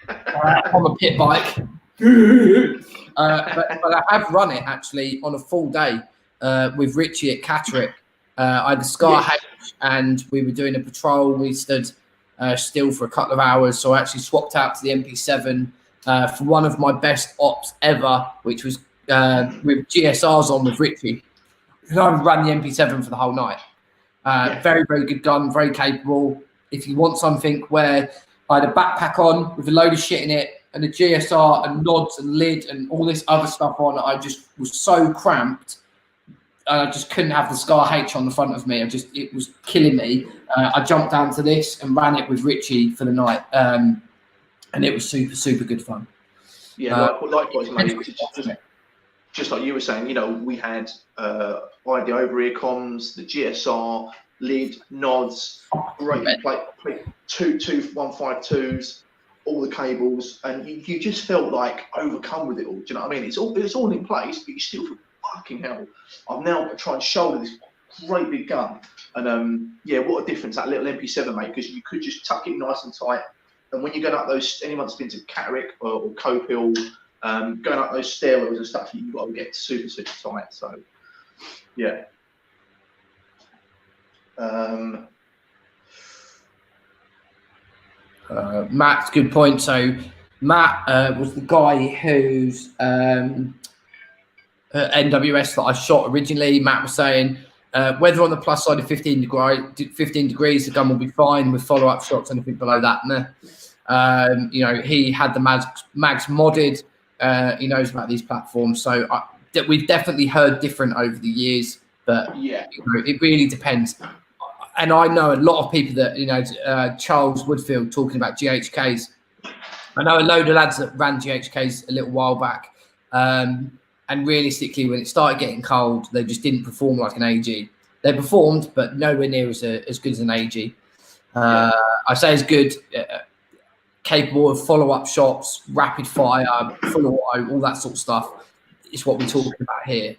On a pit bike. But I have run it actually on a full day with Richie at Catterick. I had the Scar H and we were doing a patrol. We stood still for a couple of hours. So I actually swapped out to the MP7 for one of my best ops ever, which was with GSRs on with Richie. And I ran the MP7 for the whole night. Very, very good gun, very capable. If you want something where I had a backpack on with a load of shit in it and a GSR and nods and lid and all this other stuff on, I just was so cramped. I just couldn't have the Scar H on the front of me. It was killing me. I jumped down to this and ran it with Richie for the night. And it was super, super good fun. Yeah, likewise, mate. Just like you were saying, you know, we had I had the over-ear comms, the GSR, lid, nods, great plate, two 152s, all the cables, and you just felt like overcome with it all. Do you know what I mean? It's all in place, but you still feel fucking hell. I'm now trying to shoulder this great big gun, and what a difference that little MP7 made, because you could just tuck it nice and tight. And when you're going up those, anyone's been to Catterick or Copill, going up those stairwells and stuff, you've got to get super, super tight. So, yeah. Matt's good point. So Matt was the guy who's NWS that I shot originally. Matt was saying whether on the plus side of 15 degrees, the gun will be fine with follow-up shots. Anything below that, nah. You know, he had the mags modded. He knows about these platforms. So we've definitely heard different over the years, but yeah, you know, it really depends. And I know a lot of people that, you know, Charles Woodfield talking about GHKs. I know a load of lads that ran GHKs a little while back. And realistically, when it started getting cold, they just didn't perform like an AG. They performed, but nowhere near as good as an AG. I say as good, capable of follow-up shots, rapid fire, full auto, all that sort of stuff. Is what we're talking about here.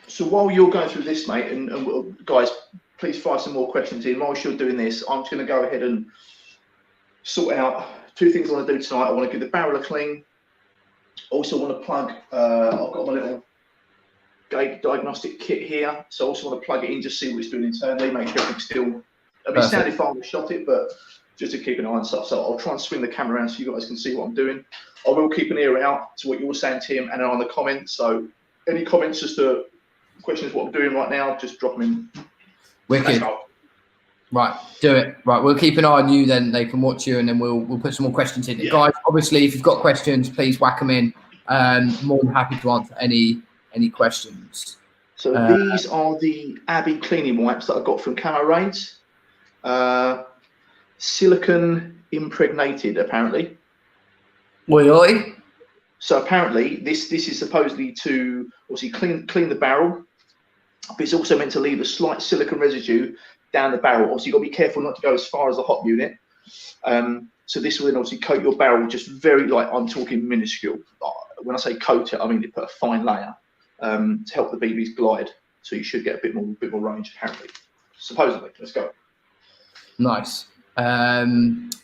So while you're going through this, mate, and guys, please fire some more questions in. Whilst you're doing this, I'm just going to go ahead and sort out two things I want to do tonight. I want to give the barrel a clean. Also want to plug, I've got my little diagnostic kit here. So I also want to plug it in, just see what it's doing internally, make sure everything's still, it'll be sound if I shot it, but just to keep an eye on stuff. So I'll try and swing the camera around so you guys can see what I'm doing. I will keep an ear out to what you're saying, Tim, and on the comments. So any comments as to questions what I'm doing right now, just drop them in. Wicked. Right, do it. Right, we'll keep an eye on you then. They can watch you, and then we'll put some more questions in. Yeah. Guys, obviously, if you've got questions, please whack them in. More than happy to answer any questions. So these are the Abbey cleaning wipes that I got from Camo Raids. Silicon impregnated, apparently. Oi. So apparently, this is supposedly to obviously clean the barrel, but it's also meant to leave a slight silicon residue down the barrel. Obviously, you've got to be careful not to go as far as the hot unit. So this will then obviously coat your barrel just very, like, I'm talking minuscule. When I say coat it, I mean they put a fine layer to help the BBs glide. So you should get a bit more range, apparently. Supposedly. Let's go. Nice.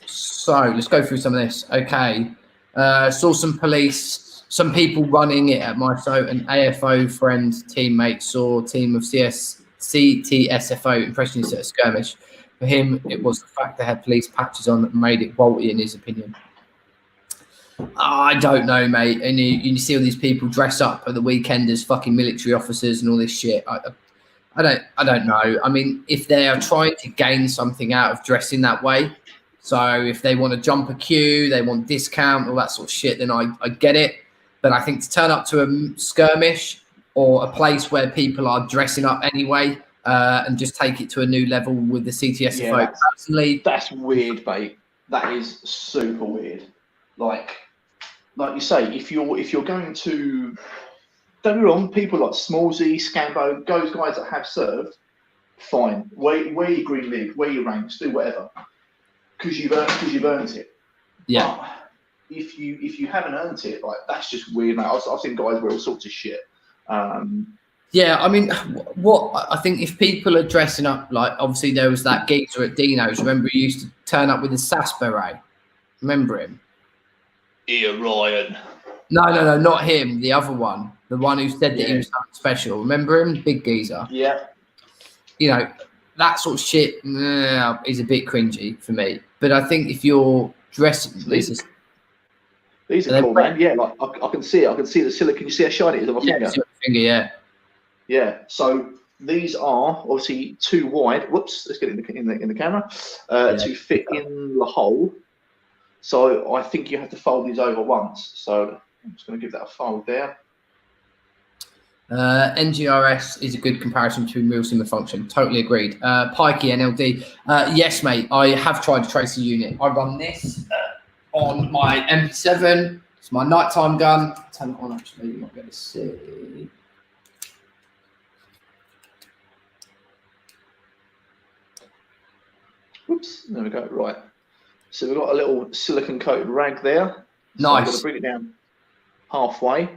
So let's go through some of this. Okay. Saw some police. Some people running it at MISO, an AFO friend, teammate, saw a team of CTSFO impressionists at a skirmish. For him, it was the fact they had police patches on that made it faulty, in his opinion. I don't know, mate. And you see all these people dress up at the weekend as fucking military officers and all this shit. I don't know. I mean, if they are trying to gain something out of dressing that way, so if they want to jump a queue, they want discount, all that sort of shit, then I get it. But I think to turn up to a skirmish or a place where people are dressing up anyway and just take it to a new level with the CTSFO, personally, that's weird, mate. That is super weird. Like you say, if you're going to, don't get me wrong, people like Smallsy, Scambo, those guys that have served, fine. Wear your green league, wear your ranks, do whatever, because you've earned it. Yeah. But if you haven't earned it, like that's just weird, mate. I've seen guys wear all sorts of shit. Yeah, I mean, what I think if people are dressing up, like obviously there was that geezer at Dino's. Remember, he used to turn up with a SAS beret. Remember him? Ian Ryan. No, not him. The other one, the one who said that he was something special. Remember him? Big geezer. Yeah. You know, that sort of shit is a bit cringy for me. But I think if you're dressing, these are cool, man. Yeah, like I can see it. I can see the silicone. You see how shiny it is on my finger? Yeah. Yeah. So these are obviously too wide. Whoops. Let's get it in the camera to fit in the hole. So I think you have to fold these over once. So I'm just going to give that a fold there. NGRS is a good comparison between Milsim and function. Totally agreed. Pikey NLD. Yes, mate. I have tried to trace a unit. I run this on my MP7. It's my nighttime gun. Turn it on, actually. You're not going to see. Whoops. There we go. Right. So we've got a little silicone coated rag there. So Nice. I'm going to bring it down halfway.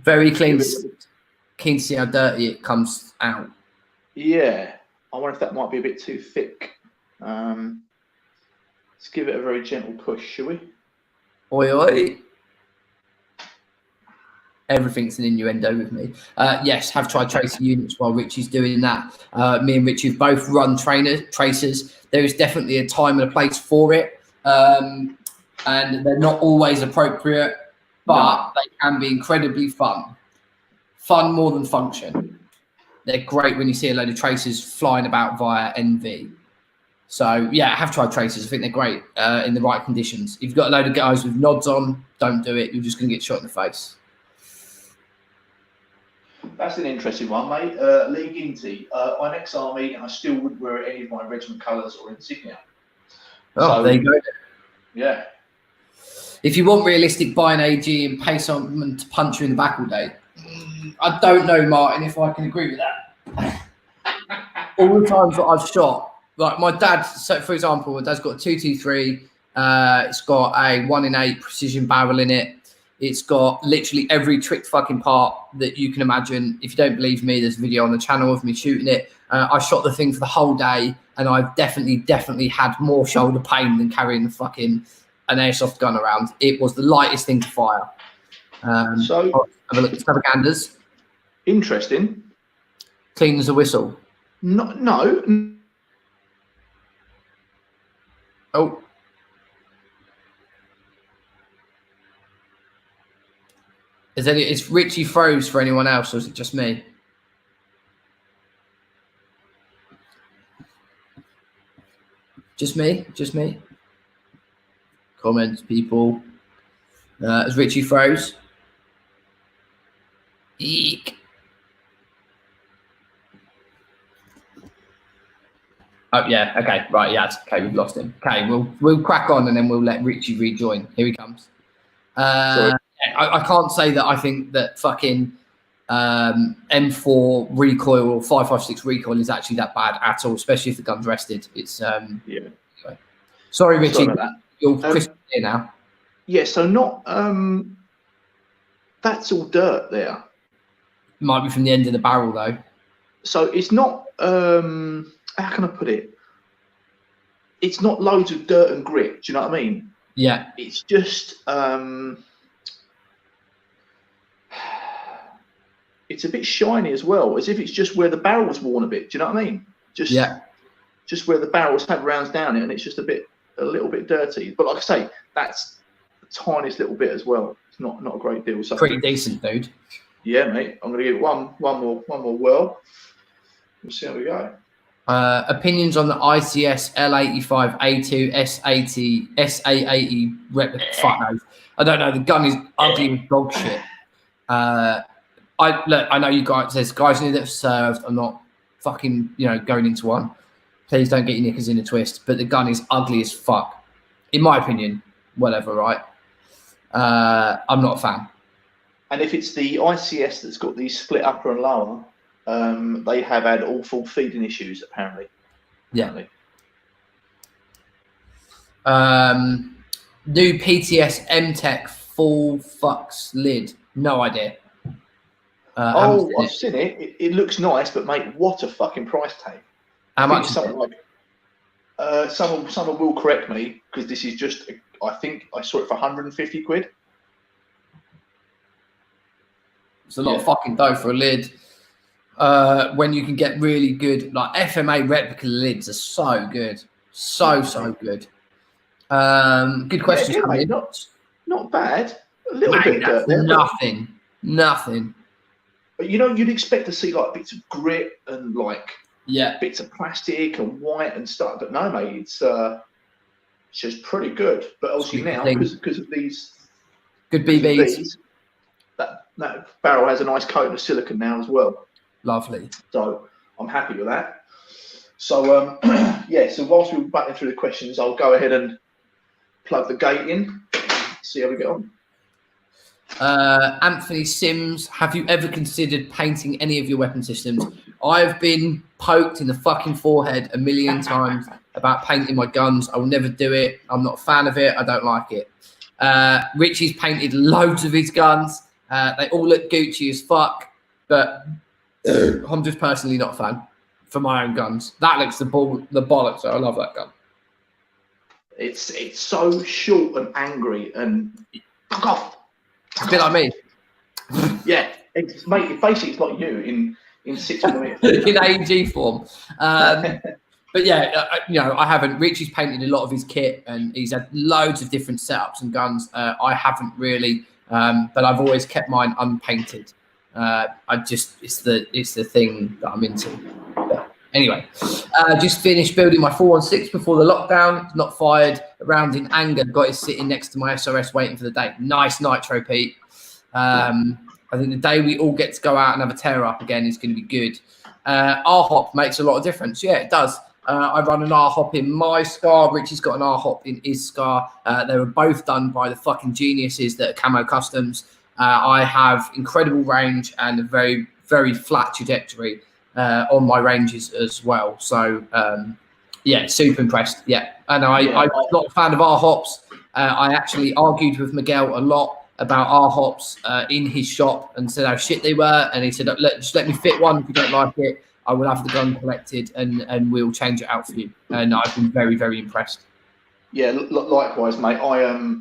Very clean. Keen to see how dirty it comes out. Yeah. I wonder if that might be a bit too thick. Let's give it a very gentle push, shall we? Oi, oi. Everything's an innuendo with me. Yes, have tried tracing units while Richie's doing that. Me and Richie have both run tracers. There is definitely a time and a place for it. And they're not always appropriate, but they can be incredibly fun. Fun more than function. They're great when you see a load of tracers flying about via NV. So, yeah, I have tried tracers. I think they're great in the right conditions. If you've got a load of guys with nods on, don't do it. You're just going to get shot in the face. That's an interesting one, mate. League Inti. I'm ex-army and I still wouldn't wear any of my regiment colours or insignia. Oh, so, there you go. Yeah. If you want realistic, buy an AG and pay someone to punch you in the back all day. I don't know, Martin, if I can agree with that. All the times that I've shot, like my dad, so for example, my dad's got a 223. It's got a 1 in 8 precision barrel in it. It's got literally every trick fucking part that you can imagine. If you don't believe me, there's a video on the channel of me shooting it. I shot the thing for the whole day, and I've definitely had more shoulder pain than carrying the fucking an airsoft gun around. It was the lightest thing to fire. So have a look at Stavaganders. Interesting. Clean as a whistle. No. Oh. Is Richie froze for anyone else, or is it just me? Just me. Comments, people. Is Richie froze? Eek. Oh yeah. Okay. Right. Yeah. Okay. We've lost him. Okay. We'll crack on and then we'll let Richie rejoin. Here he comes. I can't say that I think that fucking M4 recoil or 5.56 recoil is actually that bad at all, especially if the gun's rested. It's yeah. Anyway. Sorry, Richie. Sorry about that. You're crystal clear now. Yeah. So not. That's all dirt there. Might be from the end of the barrel though. So it's not. How can I put it? It's not loads of dirt and grit. Do you know what I mean? Yeah. It's just. It's a bit shiny as well, as if it's just where the barrel was worn a bit. Do you know what I mean? Just where the barrel's had rounds down it, and it's just a little bit dirty. But like I say, that's the tiniest little bit as well. It's not a great deal. So pretty decent, dude. Yeah, mate. I'm gonna give it one more whirl. We'll see how we go. Opinions on the ICS L85 A2 S80 SA80 replica? Fuck no. I don't know. The gun is ugly with dog shit. I know you guys. There's guys in here that have served. I'm not fucking going into one. Please don't get your knickers in a twist. But the gun is ugly as fuck. in my opinion, whatever, right? I'm not a fan. And if it's the ICS that's got the split upper and lower, they have had awful feeding issues, apparently. Yeah. New PTS M-Tech full fucks lid. No idea. I've seen it. It looks nice, but mate, what a fucking price tag. How much? Something like someone will correct me, because this is just, I think I saw it for 150 quid. It's a lot of fucking dough for a lid. When you can get really good, like FMA replica lids are so good. So good. Good question. Yeah, mate, not bad. A little bit of dirt there. Nothing. But you know, you'd expect to see like bits of grit and like yeah, bits of plastic and white and stuff. But no, mate, it's just pretty good. But obviously now, because of these good BBs, that barrel has a nice coating of silicone now as well. Lovely. So I'm happy with that. So yeah. So whilst we're battling through the questions, I'll go ahead and plug the gate in. See how we get on. Anthony Sims, have you ever considered painting any of your weapon systems? I've been poked in the fucking forehead a million times about painting my guns. I will never do it. I'm not a fan of it. I don't like it. Richie's painted loads of his guns. They all look Gucci as fuck, but I'm just personally not a fan for my own guns. That looks the bollocks. So I love that gun. It's so short and angry and fuck off. It's a bit like me. Yeah, mate. Basically, it's like you in 6mm in AEG form. But yeah, you know, I haven't. Richie's painted a lot of his kit, and he's had loads of different setups and guns. I haven't really, but I've always kept mine unpainted. It's the thing that I'm into. But anyway, just finished building my 416 before the lockdown. Not fired. A round in anger. Got it sitting next to my SRS waiting for the day. Nice nitro, Pete. I think the day we all get to go out and have a tear up again is going to be good. R-hop makes a lot of difference. Yeah, it does. I run an R-hop in my SCAR. Richie's got an R-hop in his SCAR. They were both done by the fucking geniuses that are Camo Customs. I have incredible range and a very, very flat trajectory on my ranges as well. So, yeah, super impressed. Yeah. And I'm not a fan of R-hops. I actually argued with Miguel a lot about R-hops in his shop and said how shit they were. And he said, just let me fit one. If you don't like it, I will have the gun collected and we'll change it out for you. And I've been very, very impressed. Yeah, likewise, mate. I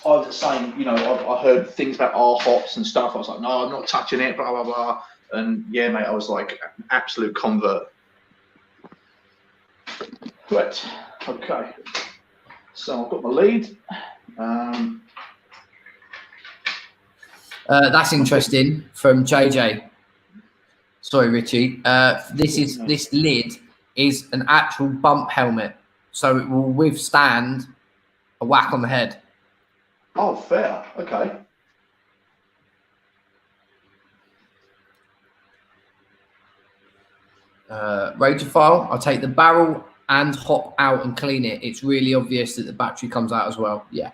was the same. You know, I heard things about R-hops and stuff. I was like, no, I'm not touching it, blah, blah, blah. And yeah, mate, I was like an absolute convert. Right, okay. So I've got my lead. That's interesting from JJ. Sorry, Richie. This lid is an actual bump helmet, so it will withstand a whack on the head. Oh, fair. Okay. Ranger file. I'll take the barrel and hop out and clean it. It's really obvious that the battery comes out as well. Yeah.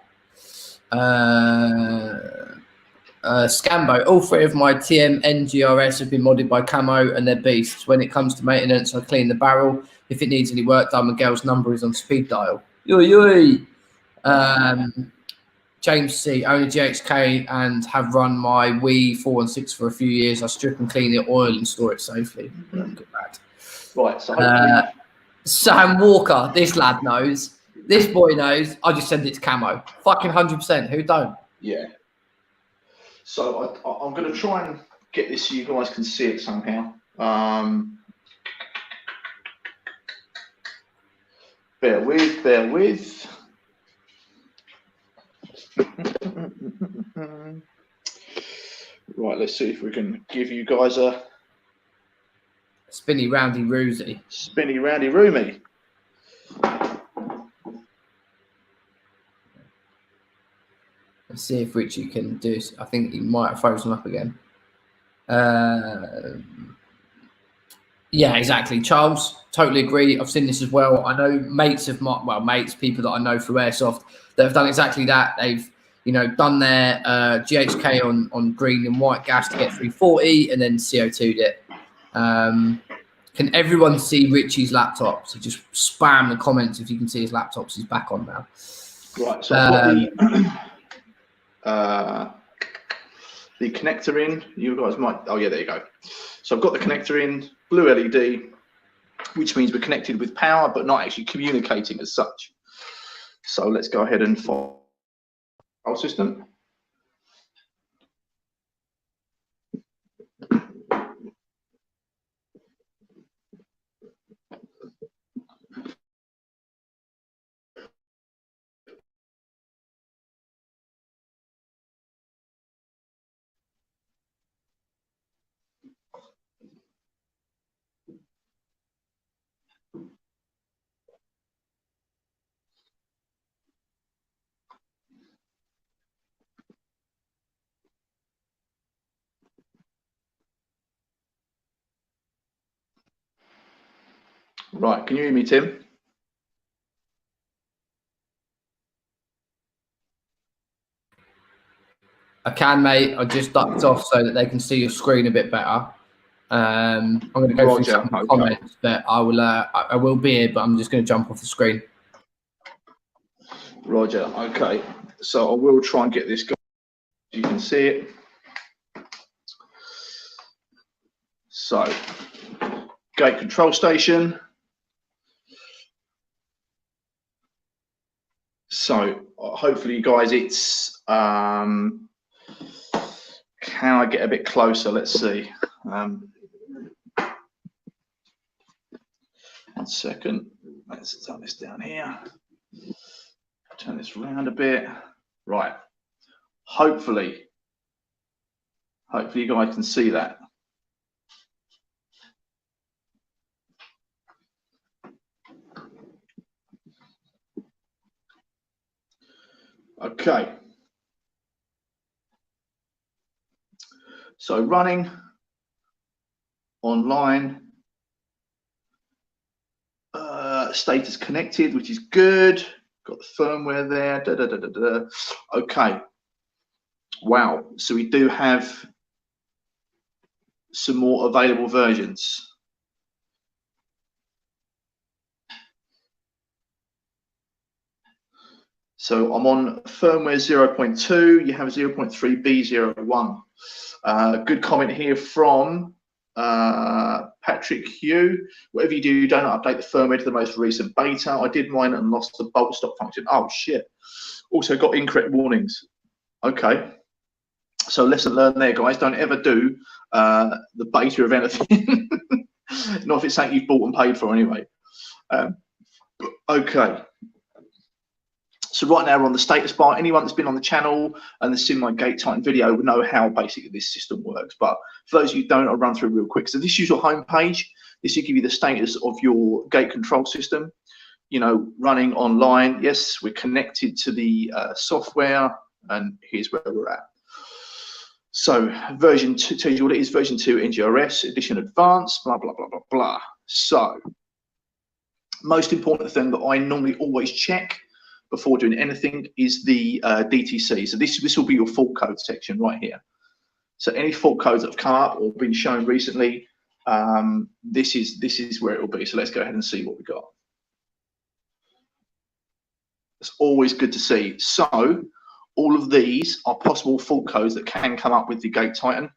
Scambo. All three of my TM NGRS have been modded by Camo and they're beasts. When it comes to maintenance, I clean the barrel. If it needs any work done, Miguel's number is on speed dial. Yoi. James C. Own a GXK and have run my Wii 416 for a few years. I strip and clean it, oil and store it safely. Good lad. Right. So Sam Walker. This lad knows. This boy knows. I just send it to Camo. Fucking 100%. Who don't? Yeah. So I'm going to try and get this so you guys can see it somehow. Bear with. Right, let's see if we can give you guys a spinny roundy roozy. Spinny roundy roomy. Let's see if Richie can do this. I think he might have frozen up again. Yeah, exactly. Charles, totally agree. I've seen this as well. I know mates of my, well, mates, people that I know through Airsoft that have done exactly that. They've, you know, done their GHK on green and white gas to get 340 and then CO2'd it. Can everyone see Richie's laptop? So just spam the comments if you can see his laptops. He's back on now. Right, so I've got the connector in. You guys might, oh yeah, there you go. So I've got the connector in, blue LED, which means we're connected with power, but not actually communicating as such. So let's go ahead and follow our system. Right, can you hear me, Tim? I can, mate. I just ducked off so that they can see your screen a bit better. I'm going to go through some of the comments, but I will be here, but I'm just going to jump off the screen. Roger. Okay, so I will try and get this going. You can see it. So, gate control station. So hopefully, you guys, it's can I get a bit closer? Let's see. 1 second. Let's turn this down here. Turn this around a bit. Right. Hopefully you guys can see that. Okay. So running online, status connected, which is good. Got the firmware there. Okay. Wow. So we do have some more available versions. So I'm on firmware 0.2. You have 0.3B01. Good comment here from Patrick Hugh. Whatever you do, don't update the firmware to the most recent beta. I did mine and lost the bolt stop function. Oh shit. Also got incorrect warnings. Okay. So lesson learned there, guys. Don't ever do the beta of anything. Not if it's something you've bought and paid for anyway. Okay. So right now we're on the status bar. Anyone that's been on the channel and has seen my gate tighten video will know how basically this system works. But for those of you who don't, I'll run through real quick. So this is your home page. This will give you the status of your gate control system. You know, running online. Yes, we're connected to the software, and here's where we're at. So version 2 tells you what it is. Version 2 NGRS edition advanced. Blah blah blah blah blah. So most important thing that I normally always check before doing anything is the DTC. So this will be your fault code section right here. So any fault codes that have come up or been shown recently, this is where it will be. So let's go ahead and see what we got. It's always good to see. So all of these are possible fault codes that can come up with the gate tighten.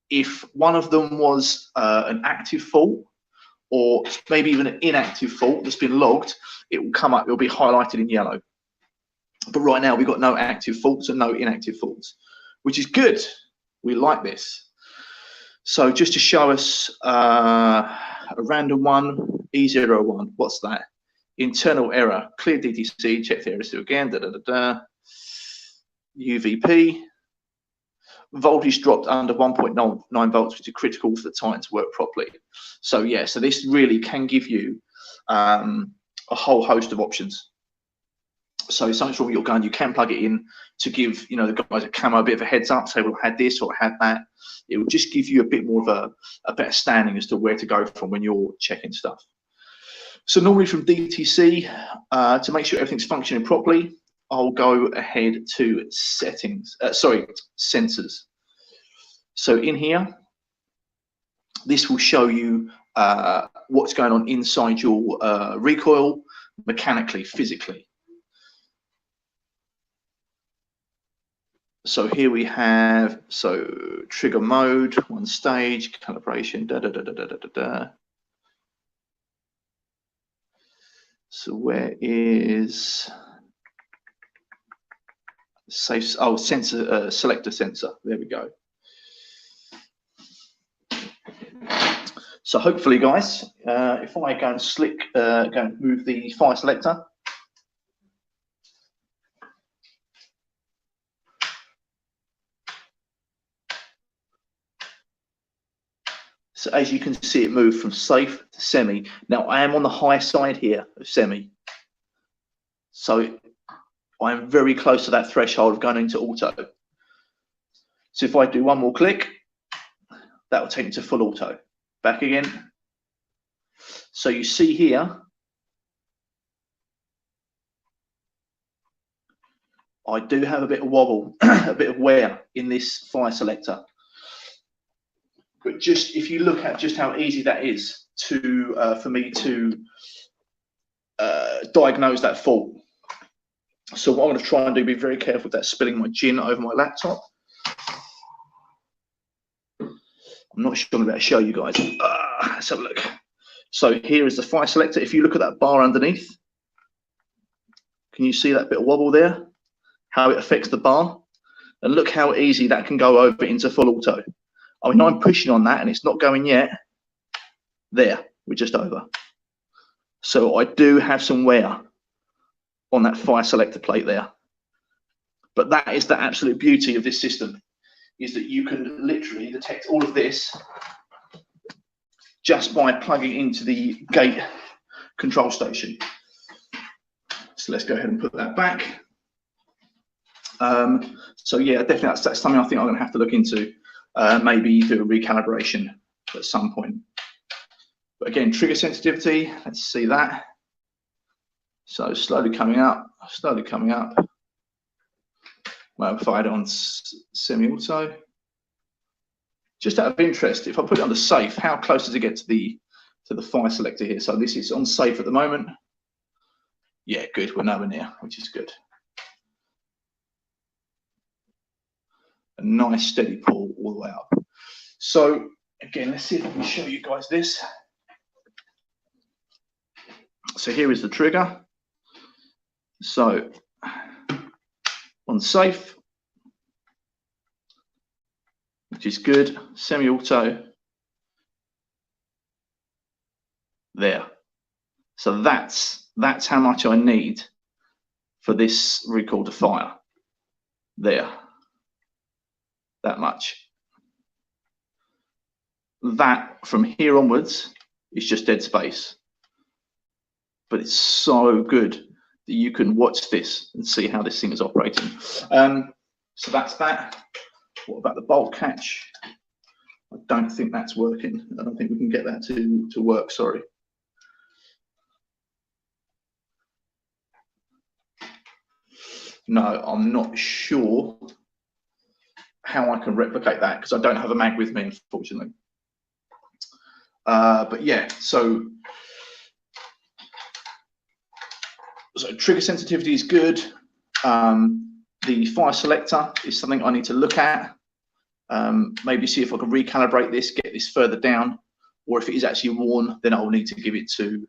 If one of them was an active fault, or maybe even an inactive fault that's been logged, it will come up, it'll be highlighted in yellow. But right now we've got no active faults and no inactive faults, which is good. We like this. So just to show us a random one, E01, what's that? Internal error, clear DTC, check the error still again, UVP. Voltage dropped under 1.9 volts, which is critical for the tighten to work properly. So yeah, so this really can give you a whole host of options. So if something's wrong with your gun, you can plug it in to give, you know, the guys at Camo a bit of a heads up, say, well, I had this or I had that. It will just give you a bit more of a better standing as to where to go from when you're checking stuff. So normally from DTC, to make sure everything's functioning properly, I'll go ahead to settings, sensors. So in here, this will show you what's going on inside your recoil, mechanically, physically. So here we have, trigger mode, one stage, calibration, So where is safe? Oh, sensor, selector sensor. There we go. So hopefully, guys, if I go and go and move the fire selector. So as you can see, it moved from safe to semi. Now I am on the high side here of semi. So I am very close to that threshold of going into auto. So if I do one more click, that will take me to full auto. Back again. So you see here, I do have a bit of wobble, a bit of wear in this fire selector. But just if you look at just how easy that is to for me to diagnose that fault. So what I'm going to try and do, be very careful with that spilling my gin over my laptop. I'm not sure I'm about to show you guys. Let's have a look. So here is the fire selector. If you look at that bar underneath, can you see that bit of wobble there? How it affects the bar? And look how easy that can go over into full auto. I mean, I'm pushing on that and it's not going yet. There, we're just over. So I do have some wear on that fire selector plate there. But that is the absolute beauty of this system, is that you can literally detect all of this just by plugging into the gate control station. So let's go ahead and put that back. So yeah, definitely that's something I think I'm going to have to look into. Maybe do a recalibration at some point. But again, trigger sensitivity, let's see that. So slowly coming up, slowly coming up. Well, if I had it on semi-auto. Just out of interest, if I put it under safe, how close does it get to the fire selector here? So this is on safe at the moment. Yeah, good, we're nowhere near, which is good. A nice steady pull all the way up. So again, let's see if I can show you guys this. So here is the trigger. So on safe, which is good, semi-auto, there. So that's how much I need for this recoil to fire. There, that much. That from here onwards is just dead space. But it's so good that you can watch this and see how this thing is operating. So that's that. What about the bolt catch? I don't think that's working. I don't think we can get that to work, sorry. No, I'm not sure how I can replicate that because I don't have a mag with me, unfortunately. But yeah, so trigger sensitivity is good. The fire selector is something I need to look at. Maybe see if I can recalibrate this, get this further down, or if it is actually worn, then I'll need to give it to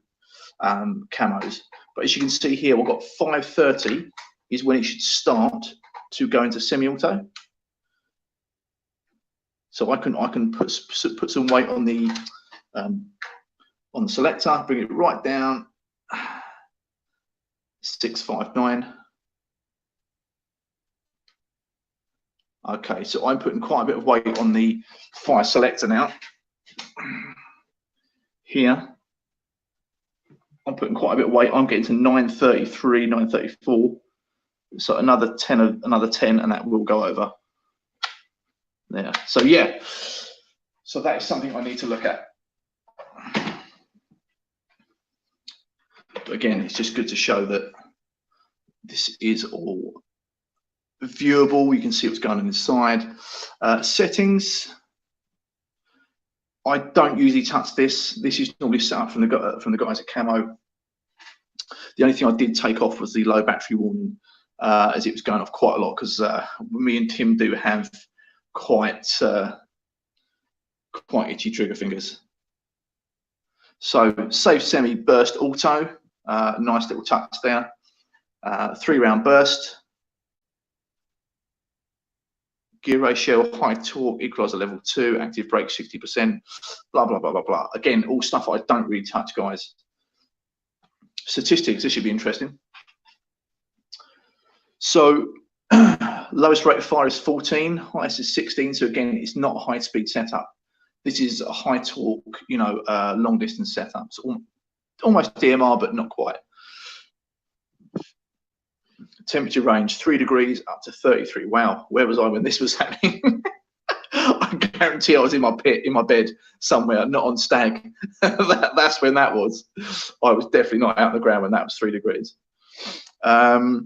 camos. But as you can see here, we've got 530 is when it should start to go into semi-auto. So I can put some weight on the selector, bring it right down. 659. Okay, so I'm putting quite a bit of weight on the fire selector now. Here, I'm putting quite a bit of weight. I'm getting to 933, 934. So another 10, and that will go over there. So yeah, so that is something I need to look at. again, it's just good to show that this is all viewable. You can see what's going on inside. Settings. I don't usually touch this. This is normally set up from the guys at Camo. The only thing I did take off was the low battery warning, as it was going off quite a lot, because me and Tim do have quite itchy trigger fingers. So safe semi burst auto, nice little touch there. 3-round burst. Gear ratio, high torque, equalizer level 2, active brake 60%, blah, blah, blah, blah, blah. Again, all stuff I don't really touch, guys. Statistics, this should be interesting. So lowest rate of fire is 14, highest is 16. So again, it's not a high speed setup. This is a high torque, you know, long distance setup. So almost DMR, but not quite. Temperature range 3 degrees up to 33. Wow, where was I when this was happening? I guarantee I was in my pit, in my bed somewhere, not on stag. That's when that was. I was definitely not out on the ground when that was 3 degrees. BB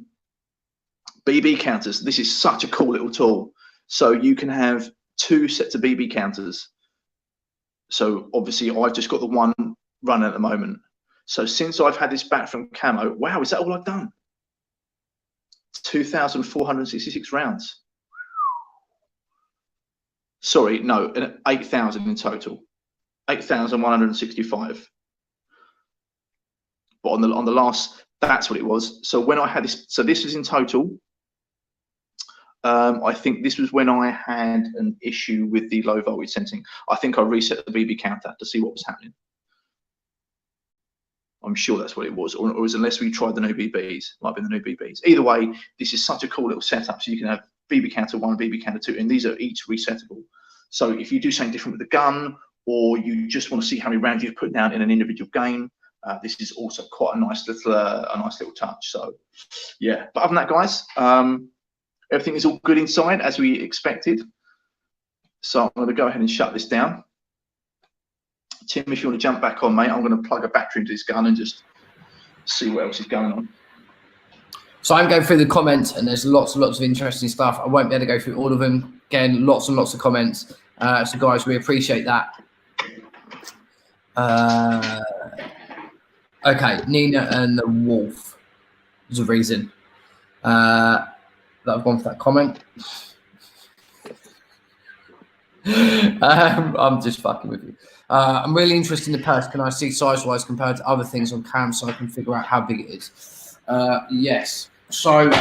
counters. This is such a cool little tool. So you can have 2 sets of BB counters. So obviously I've just got the one running at the moment. So since I've had this back from Camo, wow, is that all I've done? 2,466 rounds. Sorry, no, 8,000 in total. 8,165. But on the last, that's what it was. So when I had this, so this is in total. I think this was when I had an issue with the low voltage sensing. I think I reset the BB counter to see what was happening. I'm sure that's what it was, or it was unless we tried the new BBs, might be the new BBs. Either way, this is such a cool little setup. So you can have BB counter 1, BB counter 2, and these are each resettable. So if you do something different with the gun, or you just want to see how many rounds you've put down in an individual game, this is also quite a nice little touch. So yeah, but other than that, guys, everything is all good inside as we expected. So I'm going to go ahead and shut this down. Tim, if you want to jump back on, mate, I'm going to plug a battery into this gun and just see what else is going on. So I'm going through the comments, and there's lots and lots of interesting stuff. I won't be able to go through all of them. Again, lots and lots of comments. So guys, we appreciate that. Okay, Nina and the Wolf. There's a reason that I've gone for that comment. I'm just fucking with you. I'm really interested in the purse. Can I see size-wise compared to other things on cam so I can figure out how big it is? Yes. So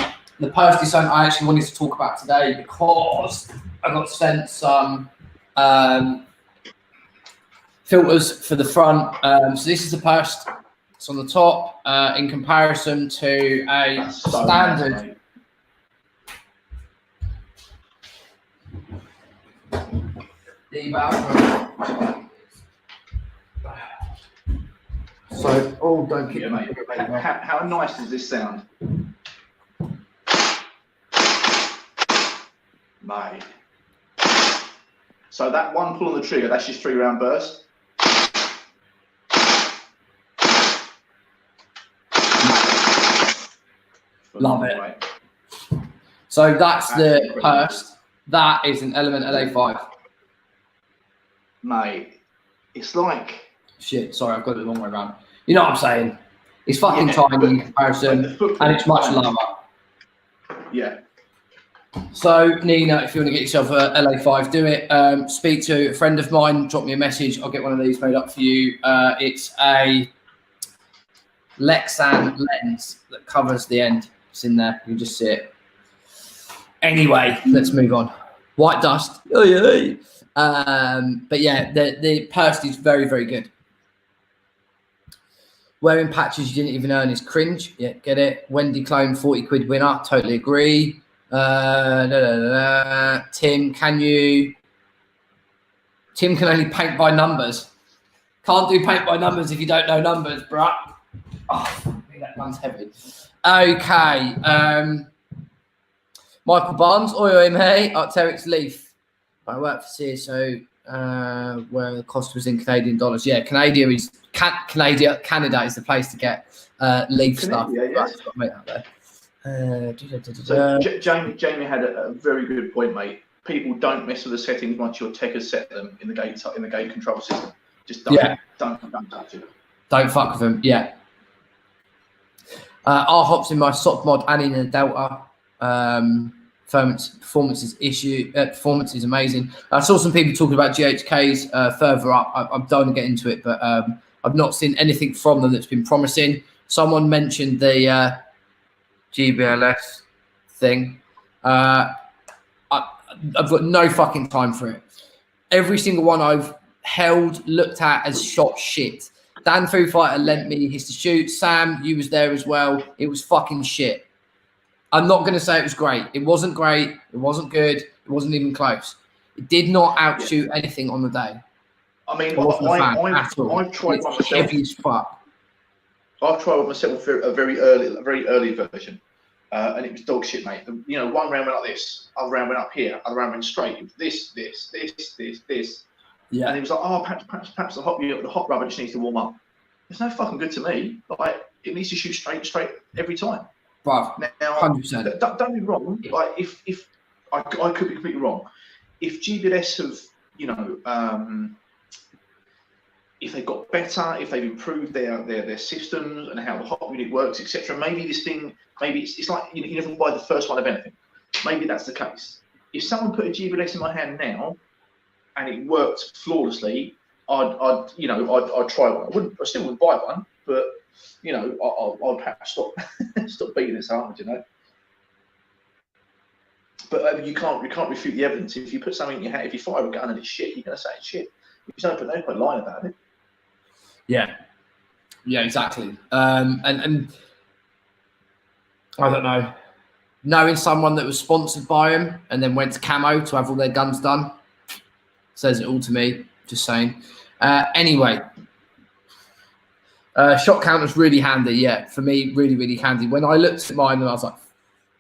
the purse design I actually wanted to talk about today because I got sent some filters for the front. So this is the purse. It's on the top in comparison to a standard. So, oh, don't keep mate. How nice does this sound? Mate. So that one pull on the trigger, that's just 3-round burst. Love it. Right. So that's the purse. That is an Element LA5. Mate, it's like... Shit, sorry, I've got it the wrong way around. You know what I'm saying? It's fucking tiny in comparison, and it's much lower. Yeah. So, Nina, if you want to get yourself a LA5, do it. Speak to a friend of mine, drop me a message. I'll get one of these made up for you. It's a Lexan lens that covers the end. It's in there. You can just see it. Anyway, let's move on. White dust. Oh, yeah. But yeah, the purse is very, very good. Wearing patches you didn't even earn is cringe. Yeah, get it. Wendy Clone, 40 quid winner. Totally agree. Tim, Tim can only paint by numbers. Can't do paint by numbers if you don't know numbers, bruh. Oh, that gun's heavy. Okay. Michael Barnes, oi, mate. Arcteryx Leaf. I work for CSO where the cost was in Canadian dollars. Yeah, Canada is the place to get leaf stuff. Yes. Out there. So Jamie had a very good point, mate. People don't mess with the settings once your tech has set them in the gate control system. Just don't touch it. Don't fuck with them. Yeah. R-Hops in my SOC mod and in the Delta. Performance is amazing. I saw some people talking about GHKs further up. I don't want to get into it, but I've not seen anything from them that's been promising. Someone mentioned the GBLS thing. I've got no fucking time for it. Every single one I've held, looked at, has shot shit. Dan Foo Fighter lent me his to shoot. Sam, you was there as well. It was fucking shit. I'm not going to say it was great. It wasn't great. It wasn't good. It wasn't even close. It did not outshoot anything on the day. I mean, I've tried one myself. Heavy as fuck. I've tried one myself for a very early version, and it was dog shit, mate. You know, one round went like this, other round went up here, other round went straight. It was this. Yeah. And it was like, oh, perhaps the hot rubber just needs to warm up. It's no fucking good to me. Like, it needs to shoot straight every time. Bruv, now, 100%. Don't be wrong. Like, if I could be completely wrong. If GBS have, you know, if they've got better, if they've improved their systems and how the hot unit works, etc., maybe this thing, it's like you never buy the first one of anything. Maybe that's the case. If someone put a GBS in my hand now and it worked flawlessly, I'd try one. I still wouldn't buy one, but you know, I'll perhaps stop beating it so hard, you know. But you can't refute the evidence. If you put something in your hand, if you fire a gun and it's shit, you're gonna say it's shit. If you don't put no line about it. Yeah, exactly. And I don't know, knowing someone that was sponsored by him and then went to Camo to have all their guns done says it all to me. Just saying. Anyway, shot counter's really handy. Yeah, for me, really handy. When I looked at mine and I was like,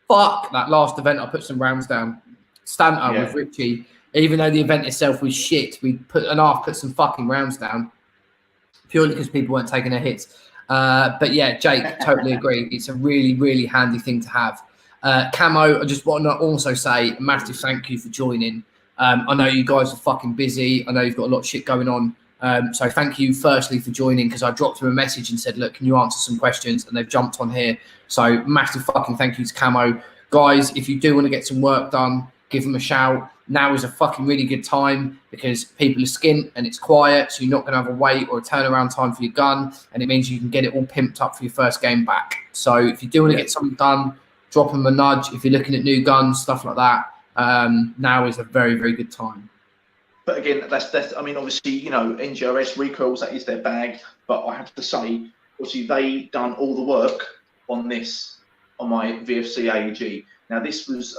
fuck, that last event I put some rounds down. Stanto with Richie, even though the event itself was shit, we put some fucking rounds down purely because people weren't taking their hits. But yeah, Jake, totally agree. It's a really handy thing to have. Camo, I just want to also say a massive thank you for joining. I know you guys are fucking busy. I know you've got a lot of shit going on. So thank you firstly for joining, because I dropped them a message and said, look, can you answer some questions? And they've jumped on here. So massive fucking thank you to Camo. Guys, if you do want to get some work done, give them a shout. Now is a fucking really good time because people are skint and it's quiet. So you're not going to have a wait or a turnaround time for your gun. And it means you can get it all pimped up for your first game back. So if you do want to get something done, drop them a nudge. If you're looking at new guns, stuff like that, now is a very good time. But again, that's I mean, obviously, you know, NGRS recoils, that is their bag. But I have to say, obviously, they done all the work on this, on my VFC AEG. Now, this was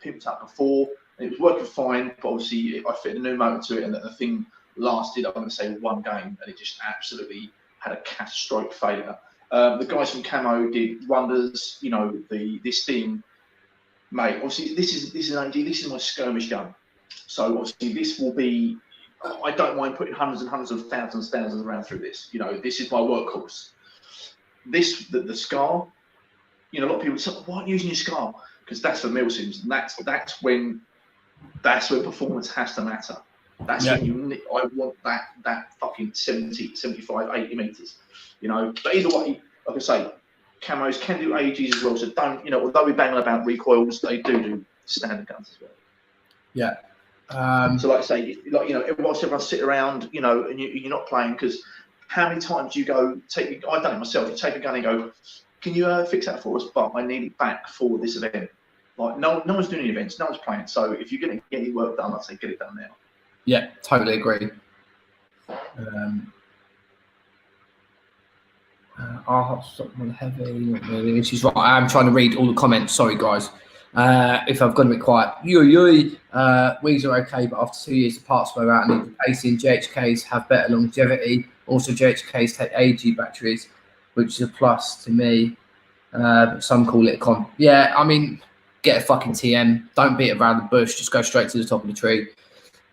pimped up before, and it was working fine. But obviously, I fit a new motor to it, and the thing lasted, I'm going to say, one game, and it just absolutely had a catastrophic failure. The guys from Camo did wonders. You know, this thing, mate. Obviously, this is an AEG. This is my skirmish gun. So obviously this will be, I don't mind putting hundreds and hundreds of thousands around through this. You know, this is my workhorse. The SCAR, you know, a lot of people say, why aren't you using your SCAR? Because that's for Milsims, and that's when performance has to matter. That's when I want that fucking 70, 75, 80 meters. You know, but either way, like I say, Camos can do AEGs as well. So don't, you know, although we bang on about recoils, they do standard guns as well. Yeah. So like I say, like, you know, whilst everyone sit around, you know, and you're not playing, because how many times do you go I've done it myself, you take a gun and go, can you fix that for us, but I need it back for this event. Like no one's doing any events, no one's playing, so if you're going to get any work done, I'd say get it done now. Yeah, totally agree. I'll have something heavy. She's right. I'm trying to read all the comments. Sorry, guys. If I've gone a bit quiet, Weeds are okay, but after 2 years, the parts wear out and need replacing. GHKs have better longevity. Also, GHKs take AG batteries, which is a plus to me. But some call it a con. Yeah, I mean, get a fucking TM. Don't beat it around the bush. Just go straight to the top of the tree.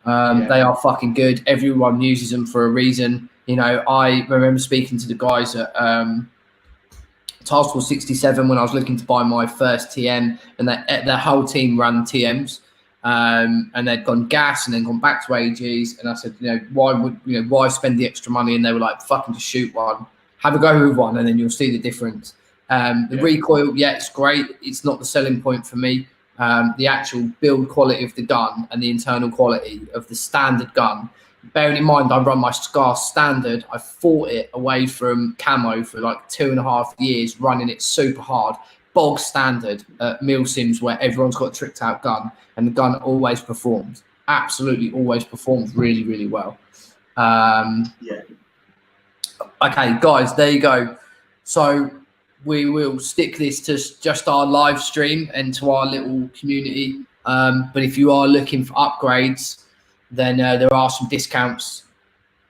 They are fucking good. Everyone uses them for a reason. You know, I remember speaking to the guys at Task Force 67 when I was looking to buy my first TM, and their whole team ran TMs, and they'd gone gas and then gone back to AGs. And I said, you know, why spend the extra money? And they were like, fucking just shoot one, have a go with one, and then you'll see the difference. The recoil, it's great. It's not the selling point for me. The actual build quality of the gun and the internal quality of the standard gun. Bearing in mind, I run my Scar standard. I fought it away from Camo for like 2.5 years, running it super hard, bog standard at Milsims, where everyone's got a tricked out gun, and the gun always performs. Absolutely, always performs really, really well. Okay, guys, there you go. So we will stick this to just our live stream and to our little community. But if you are looking for upgrades, then there are some discounts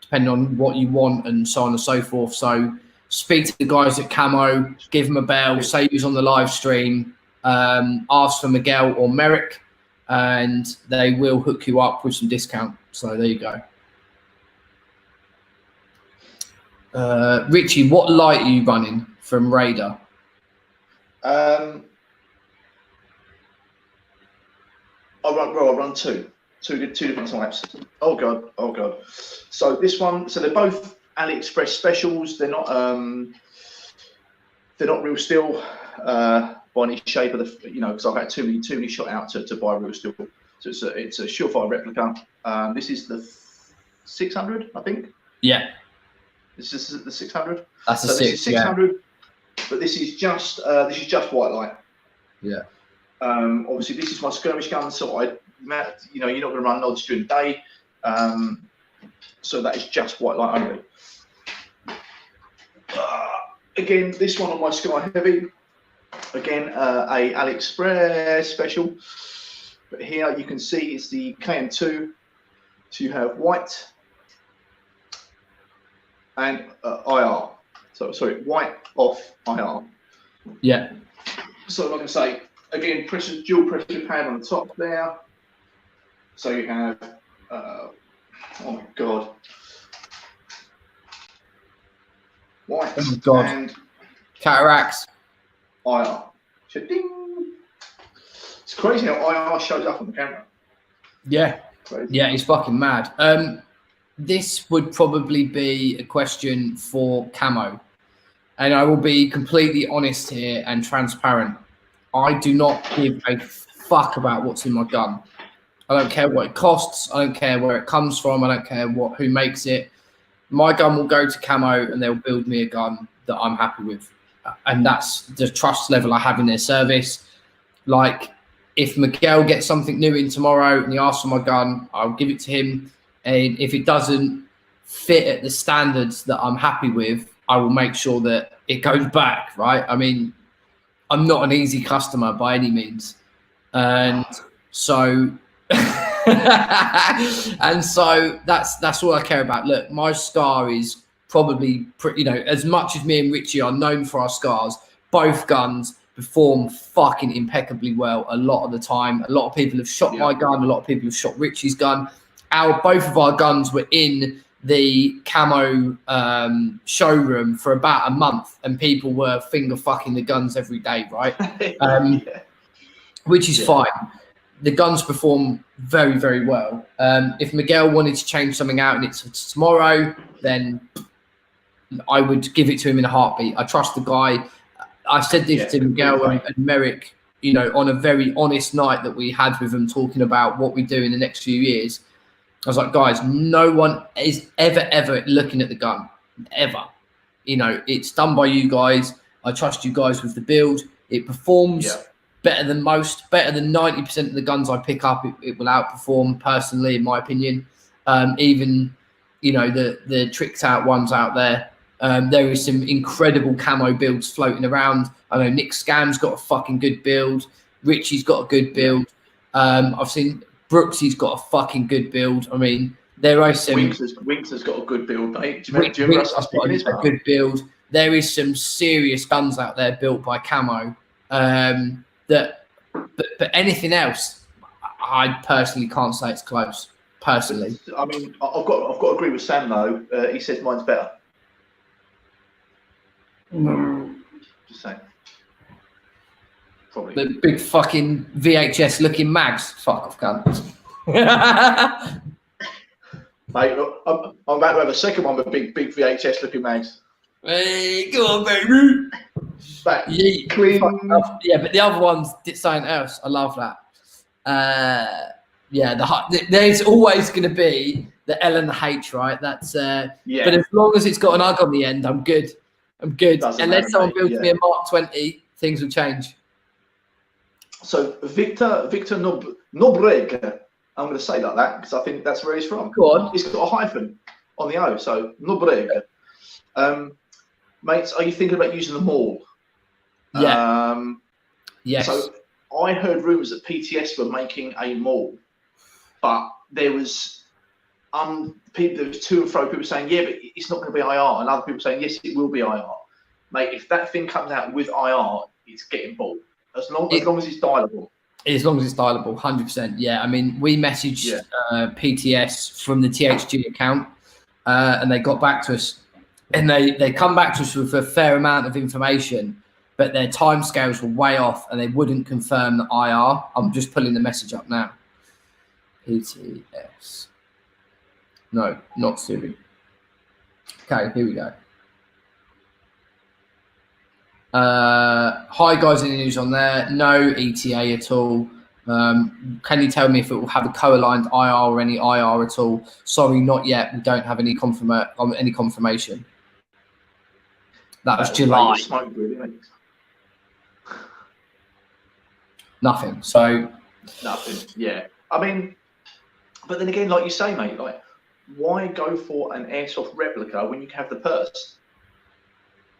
depending on what you want and so on and so forth. So speak to the guys at Camo, give them a bell, say who's on the live stream, ask for Miguel or Merrick, and they will hook you up with some discount. So there you go. Richie, what light are you running from Raider? I run two different types. Oh god. So this one, so they're both AliExpress specials. They're not real steel by any shape of the, you know, because I've had too many shot out to buy real steel. So it's a surefire replica. This is the 600, I think. Yeah. This is the 600. That's the 600, but this is just white light. Yeah. Obviously, this is my skirmish gun, so you're not going to run nods during the day. So that is just white light only. Again, this one on my Sky Heavy. Again, a AliExpress special. But here you can see it's the KM2. So you have white and IR. So sorry, white off IR. Yeah. So like I say, again, dual pressure pad on the top there. So you have, oh my god, white and cataracts. IR. Ding. It's crazy how IR shows up on the camera. Yeah. Crazy. Yeah, it's fucking mad. This would probably be a question for Camo, and I will be completely honest here and transparent. I do not give a fuck about what's in my gun. I don't care what it costs. I don't care where it comes from. I don't care who makes it. My gun will go to Camo and they'll build me a gun that I'm happy with. And that's the trust level I have in their service. Like, if Miguel gets something new in tomorrow and he asks for my gun, I'll give it to him. And if it doesn't fit at the standards that I'm happy with, I will make sure that it goes back, right? I mean, I'm not an easy customer by any means. And so that's all I care about. Look, my Scar is probably pretty, as much as me and Richie are known for our Scars, both guns perform fucking impeccably well a lot of the time. A lot of people have shot my gun, a lot of people have shot Richie's gun. Both of our guns were in the Camo showroom for about a month, and people were finger fucking the guns every day, right? Which is fine. The guns perform very, very well. If Miguel wanted to change something out and it's tomorrow, then I would give it to him in a heartbeat. I trust the guy. I said this to Miguel and Merrick, on a very honest night that we had with them, talking about what we do in the next few years. I was like, guys, no one is ever looking at the gun, ever. It's done by you guys. I trust you guys with the build. It performs better than most, better than 90% of the guns I pick up. It will outperform, personally, in my opinion. Even, the tricked out ones out there. There is some incredible Camo builds floating around. I know Nick Scam's got a fucking good build. Richie's got a good build. I've seen Brooksy's got a fucking good build. I mean, there are some. Winks has got a good build, mate. Do you remember us got a good build. There is some serious guns out there built by Camo. But anything else, I personally can't say it's close. personally. I mean, I've got to agree with Sam though. He says mine's better. Just saying. Probably. The big fucking VHS looking mags. Fuck off, cunt. Mate, I'm about to have a second one with big VHS looking mags. Hey, go on, baby. Back. Yeah, yeah, but the other one's something else. I love that. Yeah, there's always going to be the L and the H, right? That's yeah. But as long as it's got an UG on the end, I'm good. I'm good. Unless someone builds me a Mark 20, things will change. So Victor Nobreg, I'm going to say like that because I think that's where he's from. Go on. He's got a hyphen on the O, so Nobreg. Mates, are you thinking about using the maul? Yeah. Yes. So I heard rumours that PTS were making a maul, but there was people. There was to and fro. People saying, "Yeah, but it's not going to be IR," and other people saying, "Yes, it will be IR." Mate, if that thing comes out with IR, it's getting bought. As long as it's dialable. As long as it's dialable, 100%. Yeah, I mean, we messaged PTS from the THG account, and they got back to us, and they come back to us with a fair amount of information, but their timescales were way off, and they wouldn't confirm the IR. I'm just pulling the message up now. PTS. No, not Siri. Okay, here we go. Hi guys, any news on there? No ETA at all. Can you tell me if it will have a co-aligned IR or any IR at all? Sorry, not yet. We don't have any confirmation. That was July. Nothing. So nothing. Yeah. I mean, but then again, like you say, mate, like why go for an airsoft replica when you can have the purse?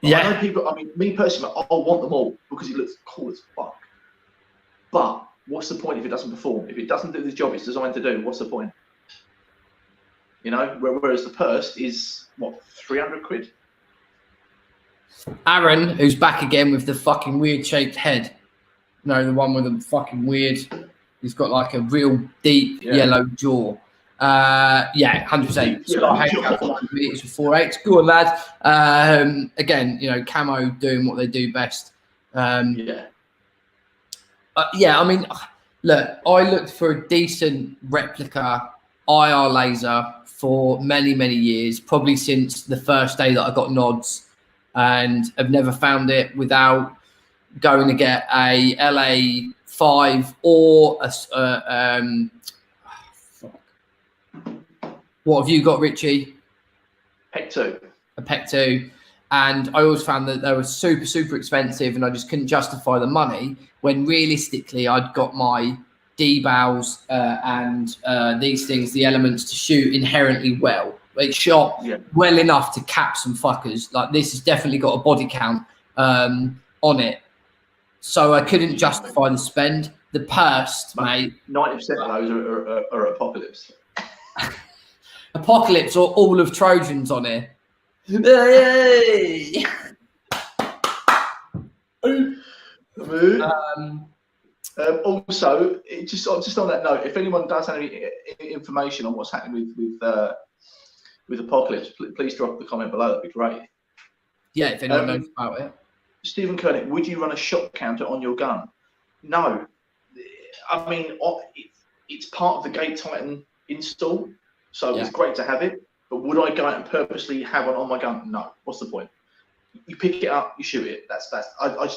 Yeah. I know people. I mean, me personally, I want them all because it looks cool as fuck. But what's the point if it doesn't perform? If it doesn't do the job it's designed to do, what's the point? You know, whereas the purse is what, 300 quid. Aaron, who's back again with the fucking weird shaped head. No, the one with the fucking weird. He's got like a real deep yellow jaw. Yeah, 100%. Meters for 4.8. Go on, lad. Again, you know, Camo doing what they do best. Yeah, I mean, look, I looked for a decent replica IR laser for many, many years, probably since the first day that I got nods, and have never found it without going to get a LA5 or a what have you got, Richie? PEC 2. A PEC 2. And I always found that they were super, super expensive and I just couldn't justify the money when realistically I'd got my D-bows and these things, the elements to shoot inherently well. It shot well enough to cap some fuckers. Like this has definitely got a body count on it. So I couldn't justify the spend. The purse, mate. 90% of those are Apocalypse. Apocalypse or all of Trojans on here. Hey! Also, just on that note, if anyone does have any information on what's happening with Apocalypse, please drop the comment below. That'd be great. Yeah, if anyone knows about it. Stephen Kernick, would you run a shot counter on your gun? No. I mean, it's part of the Gate Titan install, so it's great to have it. But would I go out and purposely have one on my gun? No. What's the point? You pick it up, you shoot it. I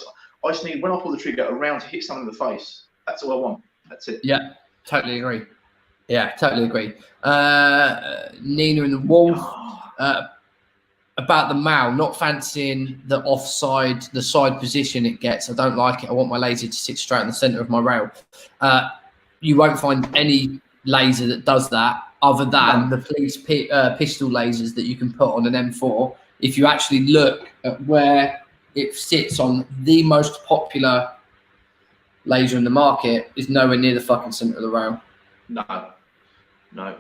just need, when I pull the trigger, a round to hit someone in the face. That's all I want. That's it. Yeah, totally agree. Yeah, totally agree. Nina and the Wolf. About the Mal, not fancying the offside, the side position it gets. I don't like it. I want my laser to sit straight in the center of my rail. You won't find any laser that does that other than the police pistol lasers that you can put on an M4. If you actually look at where it sits on the most popular laser in the market, is nowhere near the fucking center of the rail. No.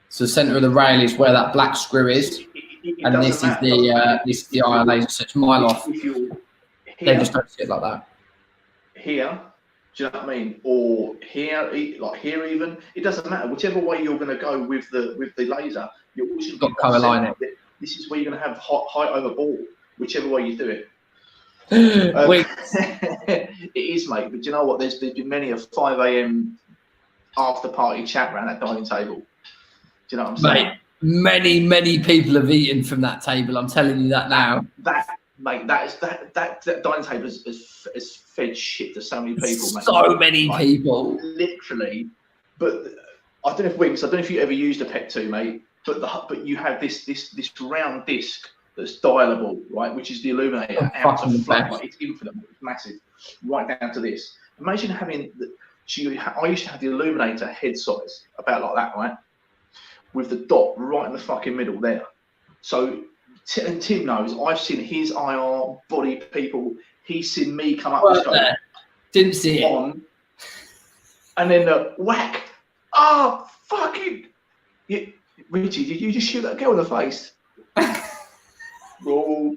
So the center of the rail is where that black screw is. And this is the IR laser, so it's mile off. They just don't sit like that. Here, Do you know what I mean? Or here, like here even, it doesn't matter. Whichever way you're going to go with the laser, you're always going to Got to co-align it. This is where you're going to have height over ball, whichever way you do it. It is, mate. But do you know what? There's been many a 5 a.m. after party chat around that dining table. Do you know what I'm saying? Mate, many people have eaten from that table. I'm telling you that now. That dining table has fed shit to so many people, mate. So many people, literally. But I don't know if Winks. I don't know if you ever used a Pet 2, mate. But you have this round disc that's dialable, right? Which is the illuminator out to front. Like, it's infinite, it's massive, right down to this. Imagine having I used to have the illuminator head size about like that, right? With the dot right in the fucking middle there. So, and Tim knows, I've seen his IR body people. He's seen me come up the scope. Didn't see it. And then whack. Oh, fucking. Richie, did you just shoot that girl in the face? No.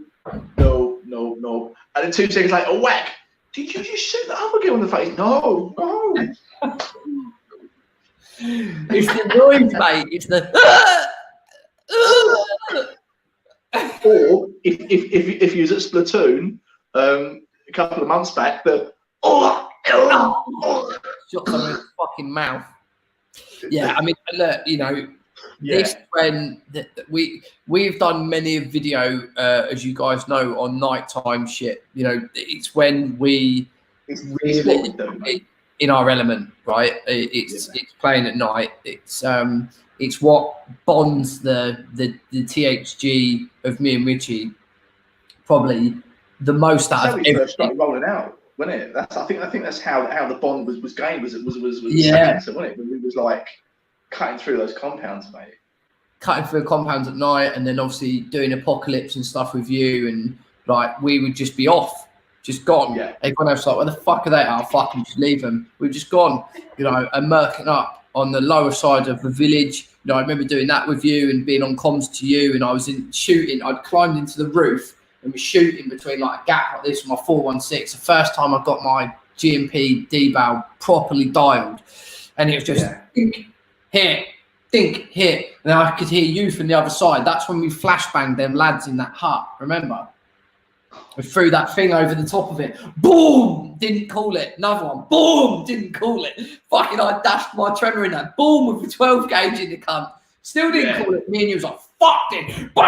And then 2 seconds later, whack. Did you just shoot that other girl in the face? No. It's the noise, mate. It's the. Or if you was at Splatoon a couple of months back, shot someone in the fucking mouth. Yeah, I mean, look, you know, this when we've done many a video, as you guys know, on nighttime shit. You know, it's when it's really in our element, right? It's playing at night. It's what bonds the THG of me and Richie probably the most out of everything. First started rolling out, wasn't it? I think that's how the bond was gained. Was yeah, so, wasn't it? When we was like cutting through those compounds, mate. Cutting through compounds at night, and then obviously doing Apocalypse and stuff with you, and like we would just be off, just gone. Yeah. Everyone else like, where the fuck are they? Oh, fucking just leave them. We've just gone, you know, and murking up on the lower side of the village. You know, I remember doing that with you and being on comms to you, and I was shooting. I'd climbed into the roof and was shooting between like a gap like this with my 416. The first time I got my GMP deval properly dialed, and it was just think here, and then I could hear you from the other side. That's when we flashbanged them lads in that hut. Remember? We threw that thing over the top of it. Boom! Didn't call it. Another one. Boom! Didn't call it. Fucking, I dashed my tremor in that. Boom! With the 12 gauge in the cunt. Still didn't call it. Me and you was like, fuck it. Wait.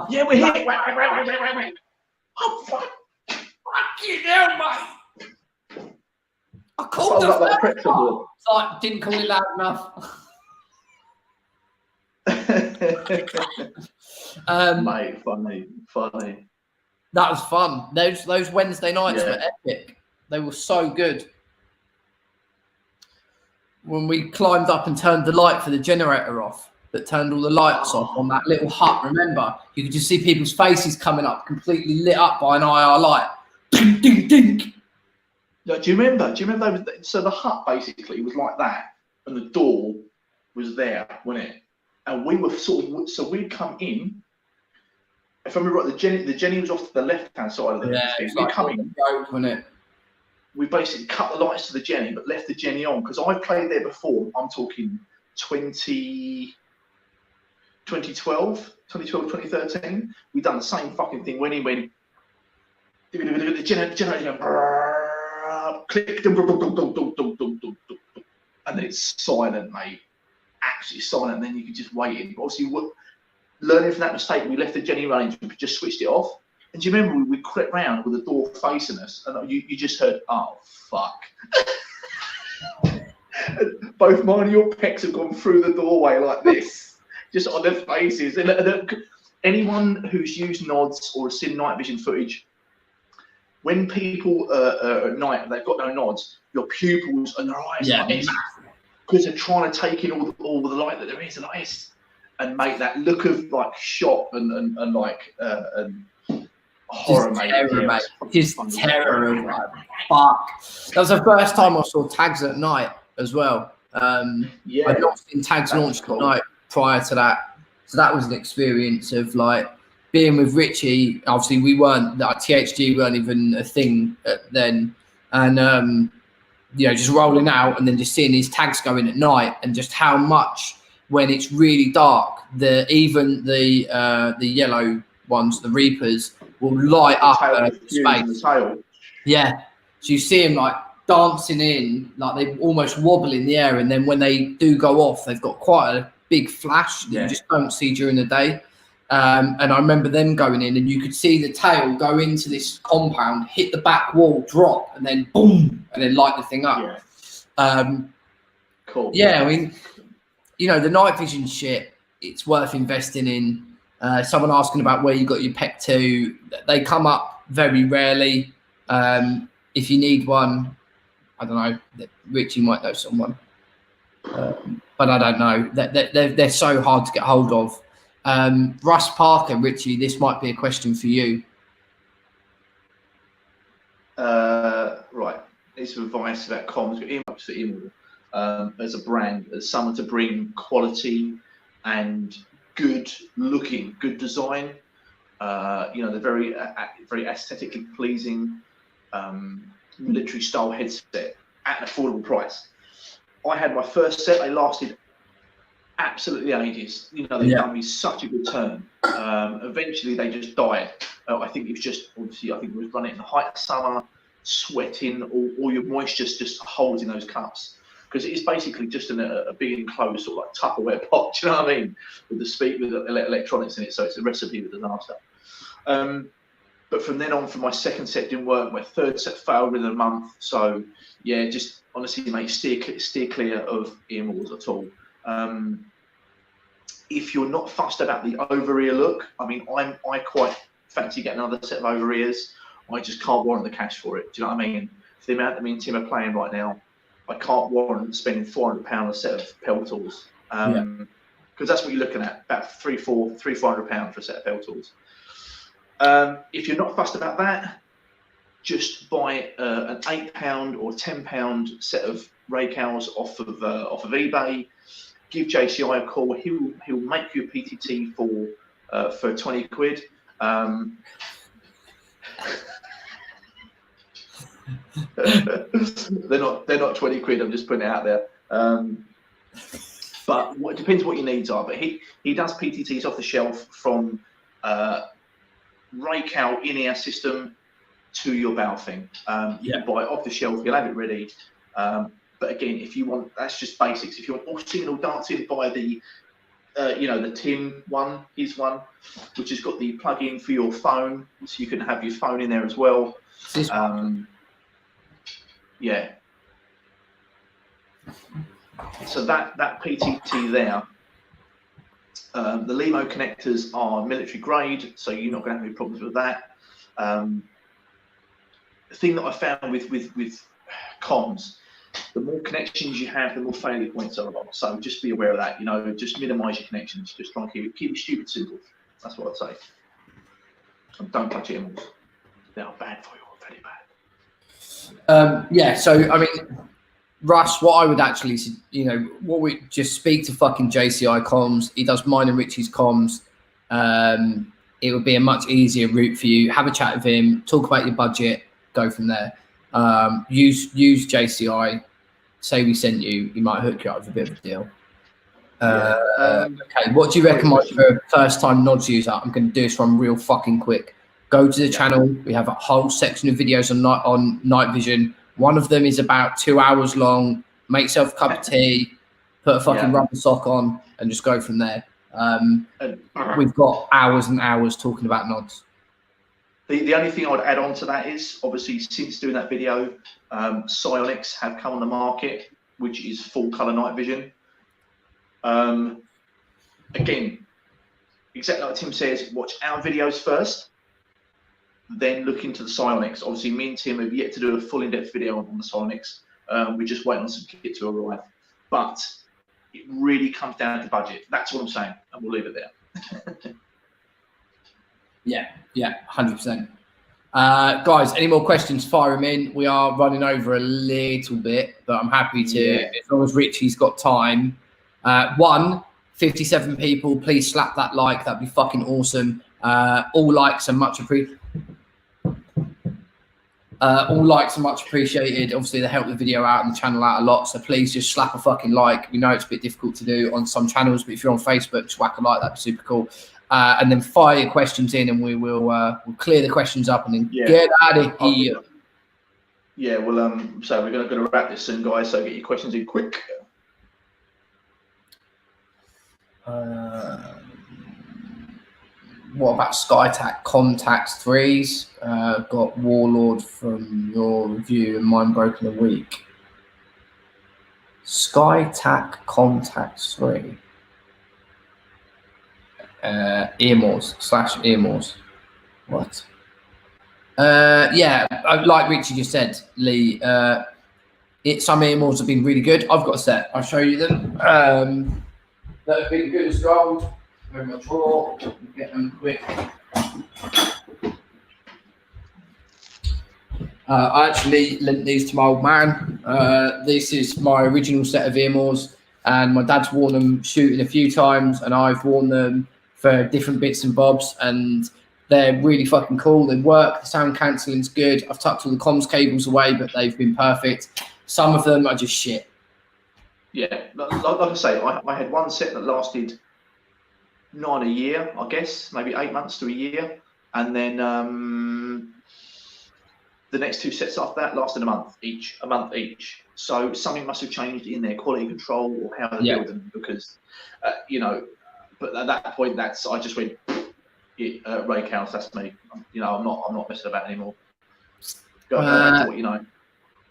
Yeah, we're here. Wait. Oh, fuck. Fucking hell, mate. I called the first time. It's like, didn't call it loud enough. Mate, funny. That was fun. Those Wednesday nights were epic. They were so good. When we climbed up and turned the light for the generator off, that turned all the lights off on that little hut. Remember, you could just see people's faces coming up, completely lit up by an IR light. Ding, ding, ding. No, do you remember? So the hut basically was like that, and the door was there, wasn't it? And we were so we'd come in. If I remember right, the Jenny was off to the left-hand side of the thing. We come in, wasn't it? We basically cut the lights to the Jenny, but left the Jenny on because I've played there before. I'm talking 2012, 2013. We done the same fucking thing when he went. The generator click, and then it's silent, mate. Absolutely silent. And then you could just wait in. But obviously, learning from that mistake, we left the Jenny running. We just switched it off. And do you remember we crept round with the door facing us, and you just heard, "Oh fuck!" And both mine and your pecs have gone through the doorway like this, just on their faces. And anyone who's used nods or has seen night vision footage, when people at night they've got no nods, your pupils and their eyes like this, because they're trying to take in all the light that there is, like this, and make that look of like shock and like horror, mate. Just terror, like, fuck. That was the first time I saw tags at night as well. I'd not seen tags launched at night prior to that, so that was an experience of like being with Richie, obviously we weren't, like, THG weren't even a thing then, and you know, just rolling out and then just seeing these tags going at night, and just how much when it's really dark, even the yellow ones, the Reapers, will light up space. Yeah, so you see them like dancing in, like they almost wobble in the air, and then when they do go off, they've got quite a big flash that you just don't see during the day. And I remember them going in, and you could see the tail go into this compound, hit the back wall, drop, and then boom, and then light the thing up. Cool. Yeah, I mean, you know, the night vision shit, it's worth investing in. Someone asking about where you got your PEC 2, they come up very rarely. If you need one, I don't know, Richie might know someone, but I don't know. They're so hard to get hold of. Russ Parker, Richie, this might be a question for you. Right, it's advice about comms. Earmuffs for Immortal as a brand, as someone to bring quality and good looking, good design. You know, they're very aesthetically pleasing, military style headset at an affordable price. I had my first set, they lasted absolutely ages. You know, they've done me such a good turn. Eventually they just died. I think it was just, obviously, I think it was running in the height of summer, sweating, all your moisture just holds in those cups. Because it is basically just a big enclosed sort of like Tupperware pot, do you know what I mean? With the electronics in it, so it's a recipe for disaster. But from then on, from my second set didn't work, my third set failed within a month. So yeah, just honestly, mate, steer clear of earmuffs at all. If you're not fussed about the over-ear look, I mean, I quite fancy getting another set of over-ears. I just can't warrant the cash for it. Do you know what I mean? For the amount that me and Tim are playing right now, I can't warrant spending £400 a set of Pel tools. Because that's what you're looking at, about £400 for a set of Pel tools. If you're not fussed about that, just buy an £8 or £10 set of Raycals off of eBay. Give JCI a call. He'll make you a PTT for 20 quid. They're not 20 quid. I'm just putting it out there. But it depends what your needs are. But he does PTTs off the shelf from Raycal in-ear system to your bow thing. You can buy it off the shelf. You'll have it ready. But again, if you want, that's just basics. If you want all singing, all dancing, buy the the Tim one, his one, which has got the plug-in for your phone, so you can have your phone in there as well. Yeah. So that PTT there, the Limo connectors are military grade, so you're not going to have any problems with that. The thing that I found with comms, the more connections you have, the more failure points are on. So just be aware of that. You know, just minimise your connections. Just try and keep it stupid simple. That's what I'd say. And don't touch it. They are bad for you. Very bad. Yeah. So I mean, Russ, what I would actually, what we just speak to fucking JCI comms. He does mine and Richie's comms. It would be a much easier route for you. Have a chat with him. Talk about your budget. Go from there. Use JCI. Say we sent you. He might hook you up with a bit of a deal. Okay, what do you recommend for a first-time nods user? I'm going to do this one real fucking quick. Go to the channel. We have a whole section of videos on night vision. One of them is about 2 hours long. Make yourself a cup of tea, put a fucking rubber sock on, and just go from there. We've got hours and hours talking about nods. The only thing I would add on to that is, obviously, since doing that video, Psionics have come on the market, which is full color night vision. Again, exactly like Tim says, watch our videos first, then look into the Psionics. Obviously, me and Tim have yet to do a full in-depth video on the Psionics. We're just waiting on some kit to arrive. But it really comes down to budget. That's what I'm saying, and we'll leave it there. Yeah, 100%. Guys, any more questions, fire them in. We are running over a little bit, but I'm happy to, as long as Richie's got time. 57 people, please slap that like. That'd be fucking awesome. All likes are much appreciated. All likes are much appreciated. Obviously, they help the video out and the channel out a lot. So please just slap a fucking like. We know it's a bit difficult to do on some channels, but if you're on Facebook, just whack a like. That'd be super cool. And then fire your questions in, and we will we'll clear the questions up and then get out of here. Yeah, well, so we're going to wrap this soon, guys. So get your questions in quick. What about SkyTac Contacts 3s? Got Warlord from your review and mine broken a week. SkyTac Contacts 3. Earmores. What? Yeah, like Richie just said, Lee, some Earmores have been really good. I've got a set. I'll show you them. That have been good as gold. Very much raw. Get them quick. I actually lent these to my old man. This is my original set of Earmores, and my dad's worn them shooting a few times, and I've worn them for different bits and bobs, and they're really fucking cool. They work. The sound cancelling's good. I've tucked all the comms cables away, but they've been perfect. Some of them are just shit. Yeah, like I say, I had one set that lasted 9 a year, I guess, maybe 8 months to a year, and then the next 2 sets after that lasted a month each. So something must have changed in their quality control or how they build them, because you know. But at that point, I just went, Ray Counts, that's me. You know, I'm not messing about anymore. Go back to what you know.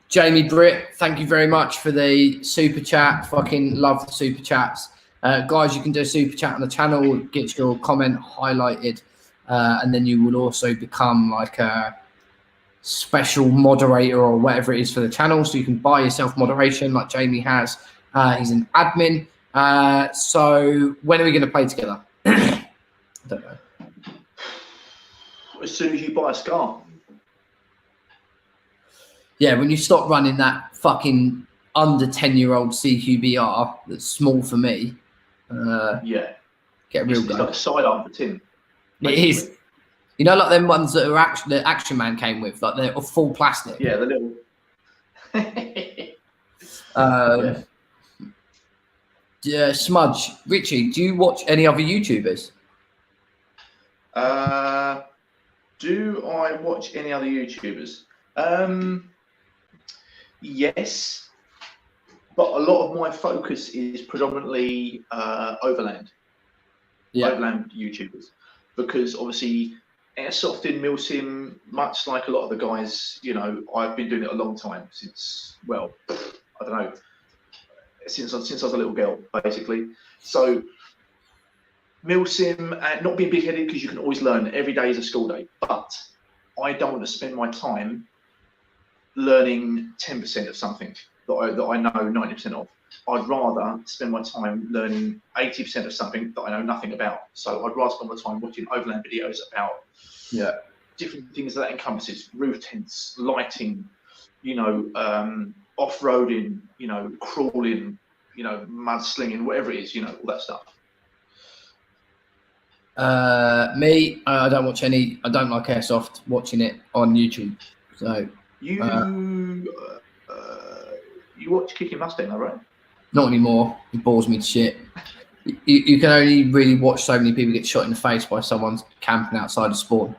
Jamie Britt, thank you very much for the super chat. Fucking love the super chats. Guys, you can do a super chat on the channel, get your comment highlighted, and then you will also become like a special moderator or whatever it is for the channel. So you can buy yourself moderation like Jamie has. He's an admin. So when are we going to play together? I don't know. As soon as you buy a Scar. Yeah, when you stop running that fucking under 10-year-old CQBR that's small for me. Yeah. Get a real go. It's like a sidearm for Tim. Basically. It is. You know, like them ones that are the Action Man came with, like they're full plastic. Yeah, the little. Smudge, Richie, do you watch any other YouTubers? Do I watch any other YouTubers? Yes, but a lot of my focus is predominantly overland YouTubers, because obviously Airsoft in Milsim, much like a lot of the guys, you know, I've been doing it a long time, since, well, I don't know, since I was a little girl, basically. So Milsim, not being big-headed, because you can always learn. Every day is a school day, but I don't want to spend my time learning 10% of something that I know 90% of. I'd rather spend my time learning 80% of something that I know nothing about. So I'd rather spend my time watching overland videos about different things that encompasses: roof tents, lighting, you know, off-roading, you know, crawling, you know, mudslinging, whatever it is, you know, all that stuff. Me, I don't watch any. I don't like Airsoft. Watching it on YouTube. So you watch Kicking Mustang, though, right? Not anymore. It bores me to shit. You can only really watch so many people get shot in the face by someone camping outside of spawn.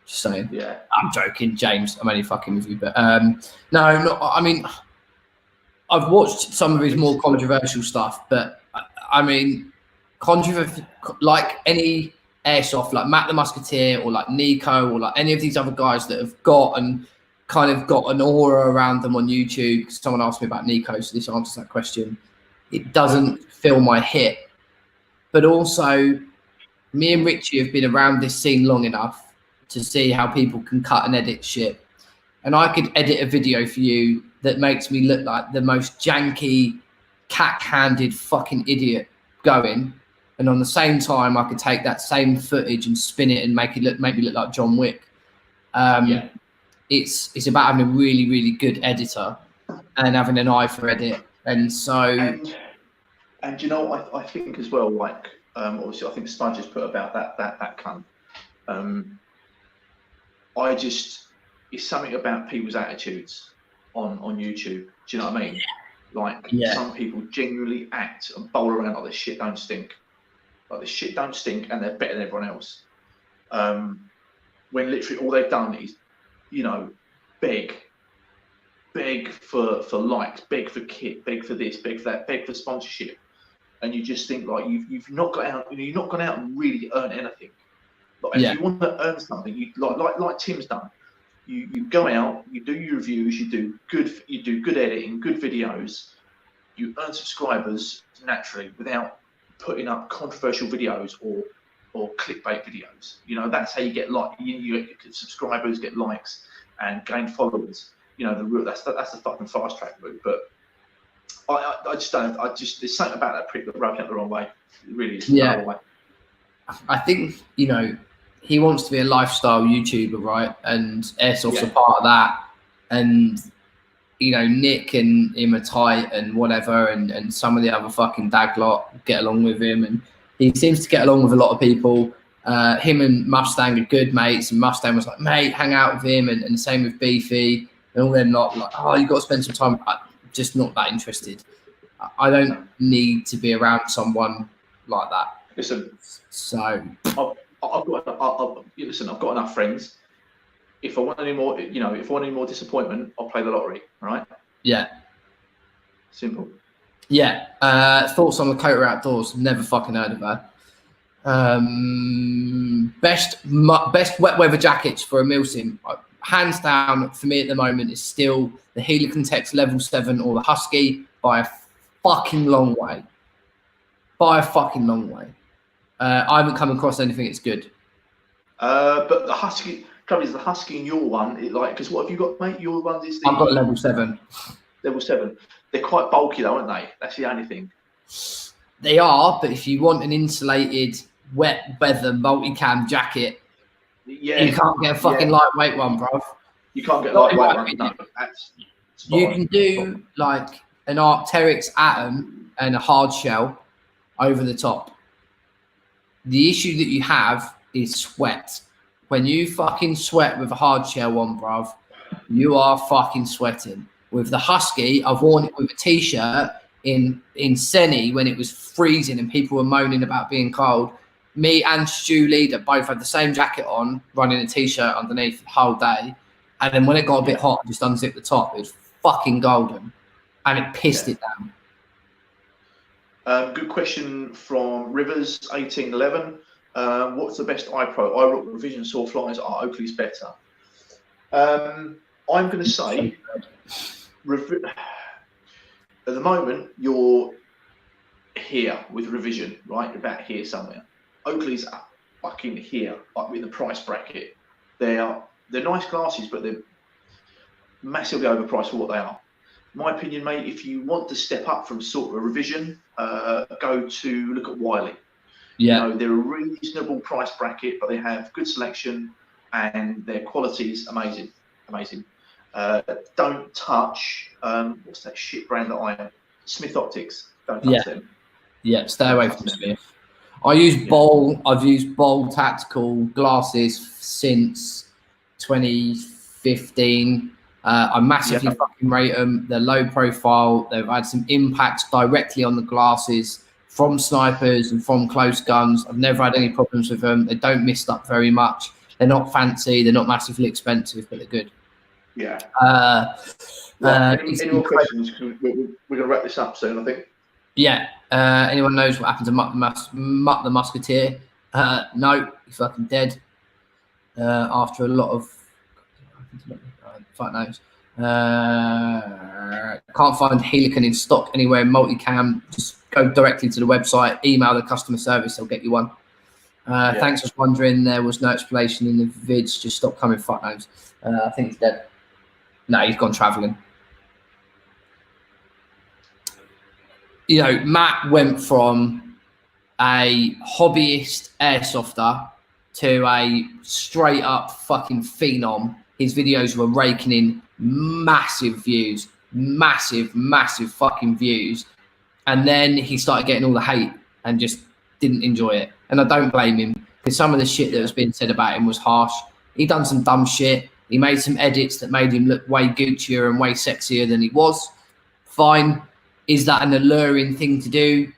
Just saying. Yeah. I'm joking, James. I'm only fucking with you, but no. I mean, I've watched some of his more controversial stuff, but I mean, controversial like any Airsoft, like Matt the Musketeer or like Nico or like any of these other guys that have got an aura around them on YouTube. Someone asked me about Nico, so this answers that question. It doesn't fill my hit, but also me and Richie have been around this scene long enough to see how people can cut and edit shit. And I could edit a video for you that makes me look like the most janky, cack-handed fucking idiot going. And on the same time, I could take that same footage and spin it and make me look like John Wick. It's about having a really, really good editor and having an eye for edit. And so, and you know, I think as well, like Obviously, I think Spudge has put about that cunt. It's something about people's attitudes on YouTube. Do you know what I mean? Like some people genuinely act and bowl around like this shit don't stink. Like this shit don't stink, and they're better than everyone else. When literally all they've done is, you know, beg for likes, beg for kit, beg for this, beg for that, beg for sponsorship, and you just think like you've not got out, you've not gone out and really earned anything. Like if you want to earn something, you like Tim's done. You go out, you do your reviews, you do good editing, good videos, you earn subscribers naturally without putting up controversial videos or clickbait videos. You know, that's how you get you get subscribers, get likes, and gain followers. You know, that's the fucking fast track route. But I just don't. There's something about that prick that rubs me up the wrong way. It really is. Yeah. I think, you know, he wants to be a lifestyle YouTuber, right? And Airsoft's a part of that. And, you know, Nick and him are tight and whatever, and some of the other fucking dag lot get along with him. And he seems to get along with a lot of people. Him and Mustang are good mates, and Mustang was like, mate, hang out with him. And same with Beefy. And all them lot like, oh, you got to spend some time. I'm just not that interested. I don't need to be around someone like that. Listen, so I've got enough friends. If I want any more, you know, if I want any more disappointment, I'll play the lottery. Right? Yeah. Simple. Yeah. Thoughts on the Lakota Outdoors? Never fucking heard of her. Best wet weather jackets for a Milsim. Hands down for me at the moment is still the Helican Tex Level 7 or the Husky by a fucking long way. By a fucking long way. I haven't come across anything that's good. But the Husky, trouble is the Husky in your one, because what have you got, mate? Your one is the... I've got a Level 7. Level 7. They're quite bulky though, aren't they? That's the only thing. They are, but if you want an insulated, wet weather multicam jacket, you can't get a fucking lightweight one, bro. You can't get a lightweight one. No, you can do like an Arc'teryx Atom and a hard shell over the top. The issue that you have is sweat. When you fucking sweat with a hard shell on, bruv, you are fucking sweating. With the Husky, I've worn it with a t-shirt in Seni when it was freezing and people were moaning about being cold. Me and Stu Leader both had the same jacket on, running a t-shirt underneath the whole day. And then when it got a bit hot, I just unzipped the top. It was fucking golden. And it pissed it down. Good question from Rivers 1811. What's the best iPro? iRock revision saw flies are Oakley's better. I'm going to say, at the moment, you're here with revision, right? You're about here somewhere. Oakley's are fucking here, like in the price bracket. They're nice glasses, but they're massively overpriced for what they are. My opinion, mate, if you want to step up from sort of a revision, go to look at Wiley. Yeah. You know, they're a reasonable price bracket, but they have good selection and their quality is amazing. Amazing. Don't touch, what's that shit brand that I am? Smith Optics. Don't touch them. Yeah, stay away from Smith. I use Boll. I've used Boll tactical glasses since 2015. I massively fucking rate them. They're low profile. They've had some impacts directly on the glasses from snipers and from close guns. I've never had any problems with them. They don't mist up very much. They're not fancy. They're not massively expensive, but they're good. Yeah. Any more questions? We're going to wrap this up soon, I think. Yeah. Anyone knows what happened to Mutt the Musketeer? No, he's fucking dead. After a lot of fuck knows. Can't find Helican in stock anywhere. Multicam. Just go directly to the website. Email the customer service. They'll get you one. Thanks for wondering. There was no explanation in the vids. Just stop coming. Fuck knows. I think he's dead. No, he's gone travelling. You know, Matt went from a hobbyist airsofter to a straight up fucking phenom. His videos were raking in massive views, massive fucking views. And then he started getting all the hate and just didn't enjoy it, and I don't blame him, because some of the shit that was being said about him was harsh. He done some dumb shit. He made some edits that made him look way Guccier and way sexier than he was. Fine. Is that an alluring thing to do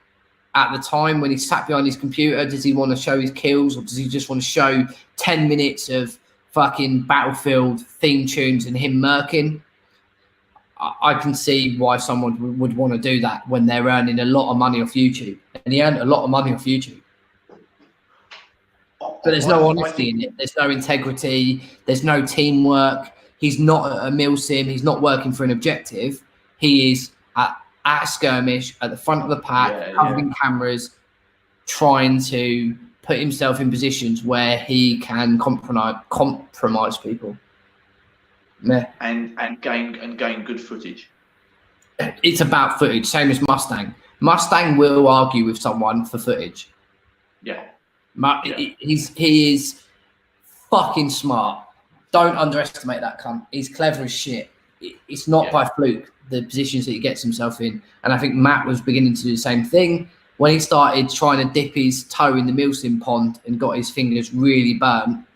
at the time when he's sat behind his computer? Does he want to show his kills, or does he just want to show 10 minutes of fucking Battlefield theme tunes and him murking? I can see why someone would want to do that when they're earning a lot of money off YouTube. And he earned a lot of money off YouTube. But there's no honesty in it. There's no integrity. There's no teamwork. He's not a Milsim. He's not working for an objective. He is at a skirmish at the front of the pack, covered in cameras, trying to put himself in positions where he can compromise people. Yeah. And gain good footage. It's about footage, same as Mustang. Mustang will argue with someone for footage. Yeah. He is fucking smart. Don't underestimate that cunt. He's clever as shit. It's not by fluke, the positions that he gets himself in. And I think Matt was beginning to do the same thing when he started trying to dip his toe in the Milsim pond and got his fingers really burnt.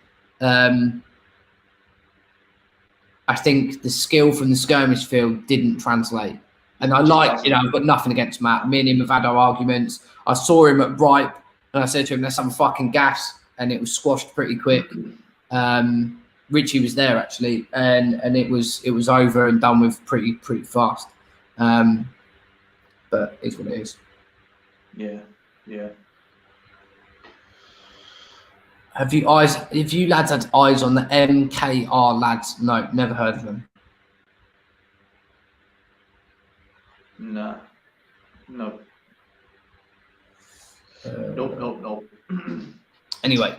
I think the skill from the skirmish field didn't translate. And I've got nothing against Matt. Me and him have had our arguments. I saw him at Ripe and I said to him, "Let's have a fucking gas," and it was squashed pretty quick. Richie was there actually, and it was over and done with pretty fast. But it's what it is. Yeah. Have you lads had eyes on the MKR lads? No, never heard of them. No. Nope. Anyway.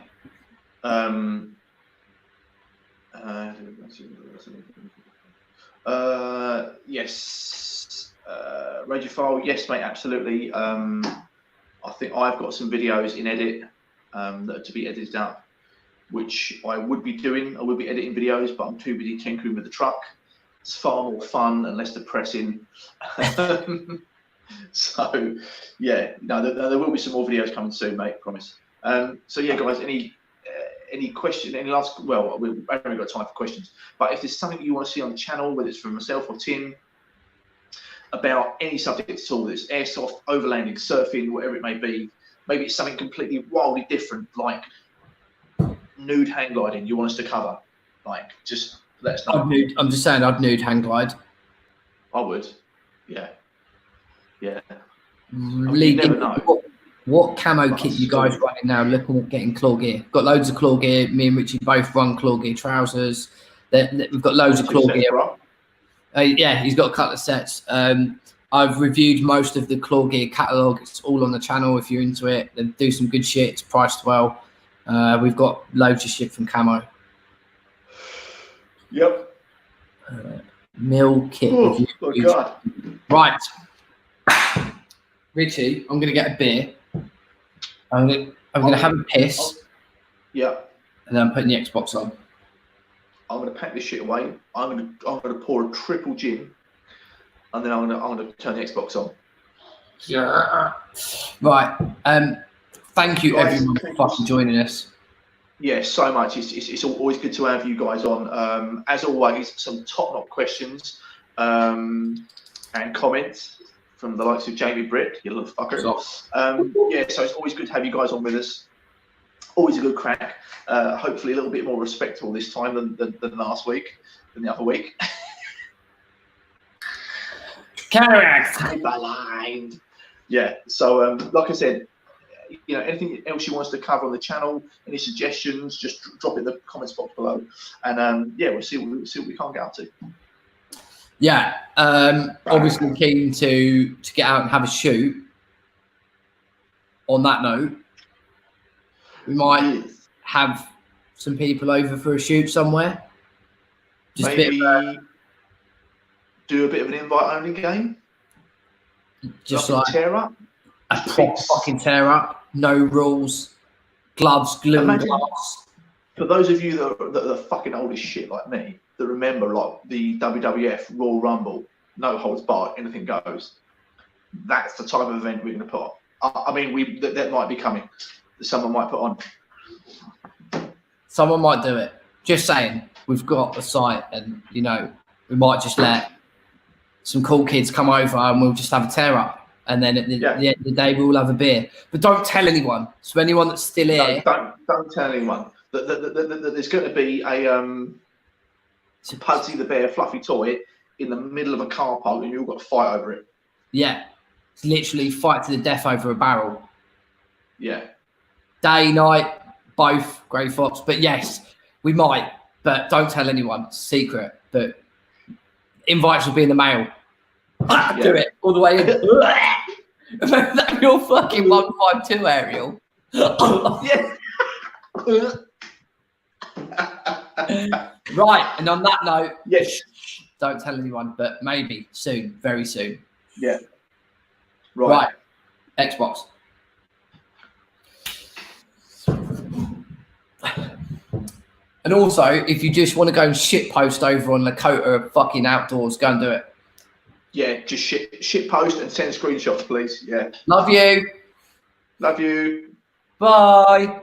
Yes. Radiophile, yes, mate, absolutely. I think I've got some videos in edit that are to be edited up, which I would be doing. I would be editing videos, but I'm too busy tinkering with the truck. It's far more fun and less depressing. So, yeah, no, there will be some more videos coming soon, mate, promise. So, yeah, guys, any question, any last, well, we haven't really got time for questions, but if there's something you want to see on the channel, whether it's from myself or Tim, about any subject at all, whether it's airsoft, overlanding, surfing, whatever it may be, maybe it's something completely wildly different, like nude hang gliding you want us to cover, like, just let us know. I'm just saying I'd nude hang glide. I would, yeah. You never know. What camo kit you guys running now? Looking at getting claw gear. Got loads of claw gear. Me and Richie both run claw gear trousers. We've got loads of claw gear. Yeah, he's got a couple of sets. I've reviewed most of the claw gear catalogue. It's all on the channel if you're into it. They do some good shit. It's priced well. We've got loads of shit from Camo. Yep. Mill kit. Oh God. Right. Richie, I'm gonna get a beer. I'm gonna have a piss. Yeah. And then I'm putting the Xbox on. I'm gonna pack this shit away. I'm gonna pour a triple gin, and then I'm gonna turn the Xbox on. Yeah. Right. Thank you everyone for fucking joining us. Yeah, so much. It's always good to have you guys on. As always, some top-notch questions and comments from the likes of Jamie Britt, you little fucker. Yeah, so it's always good to have you guys on with us. Always a good crack. Hopefully a little bit more respectful this time than last week, than the other week. Correct. Yeah, so like I said, you know, anything else you want us to cover on the channel, any suggestions, just drop it in the comments box below. And yeah, we'll see what we can't get up to. Yeah, obviously keen to get out and have a shoot. On that note, we might have some people over for a shoot somewhere. Just maybe do a bit of an invite-only game. Just like tear up. A proper fucking tear up. No rules. Gloves, glue, gloves. For those of you that are fucking old as shit like me, that remember like the WWF Royal Rumble, no holds barred, anything goes. That's the type of event we're going to put on. I mean, that might be coming. Someone might put on. Someone might do it. Just saying, we've got a site, and you know, we might just let some cool kids come over, and we'll just have a tear up, and then at the end of the day, we'll have a beer. But don't tell anyone. So anyone that's still here, don't tell anyone that there's going to be a Pudsey the Bear fluffy toy in the middle of a carpo, and you've got to fight over it. Yeah, it's literally fight to the death over a barrel. Yeah, day, night, both, Grey Fox. But yes, we might, but don't tell anyone. It's a secret. But invites will be in the mail. Do it all the way in. Remember that real fucking 152 aerial? Yeah. Right, and on that note, yes, don't tell anyone, but maybe soon, very soon. Yeah. Right. Xbox. And also, if you just want to go and shit post over on Lakota fucking outdoors, go and do it. Yeah, just shit post and send screenshots, please. Yeah. Love you. Love you. Bye.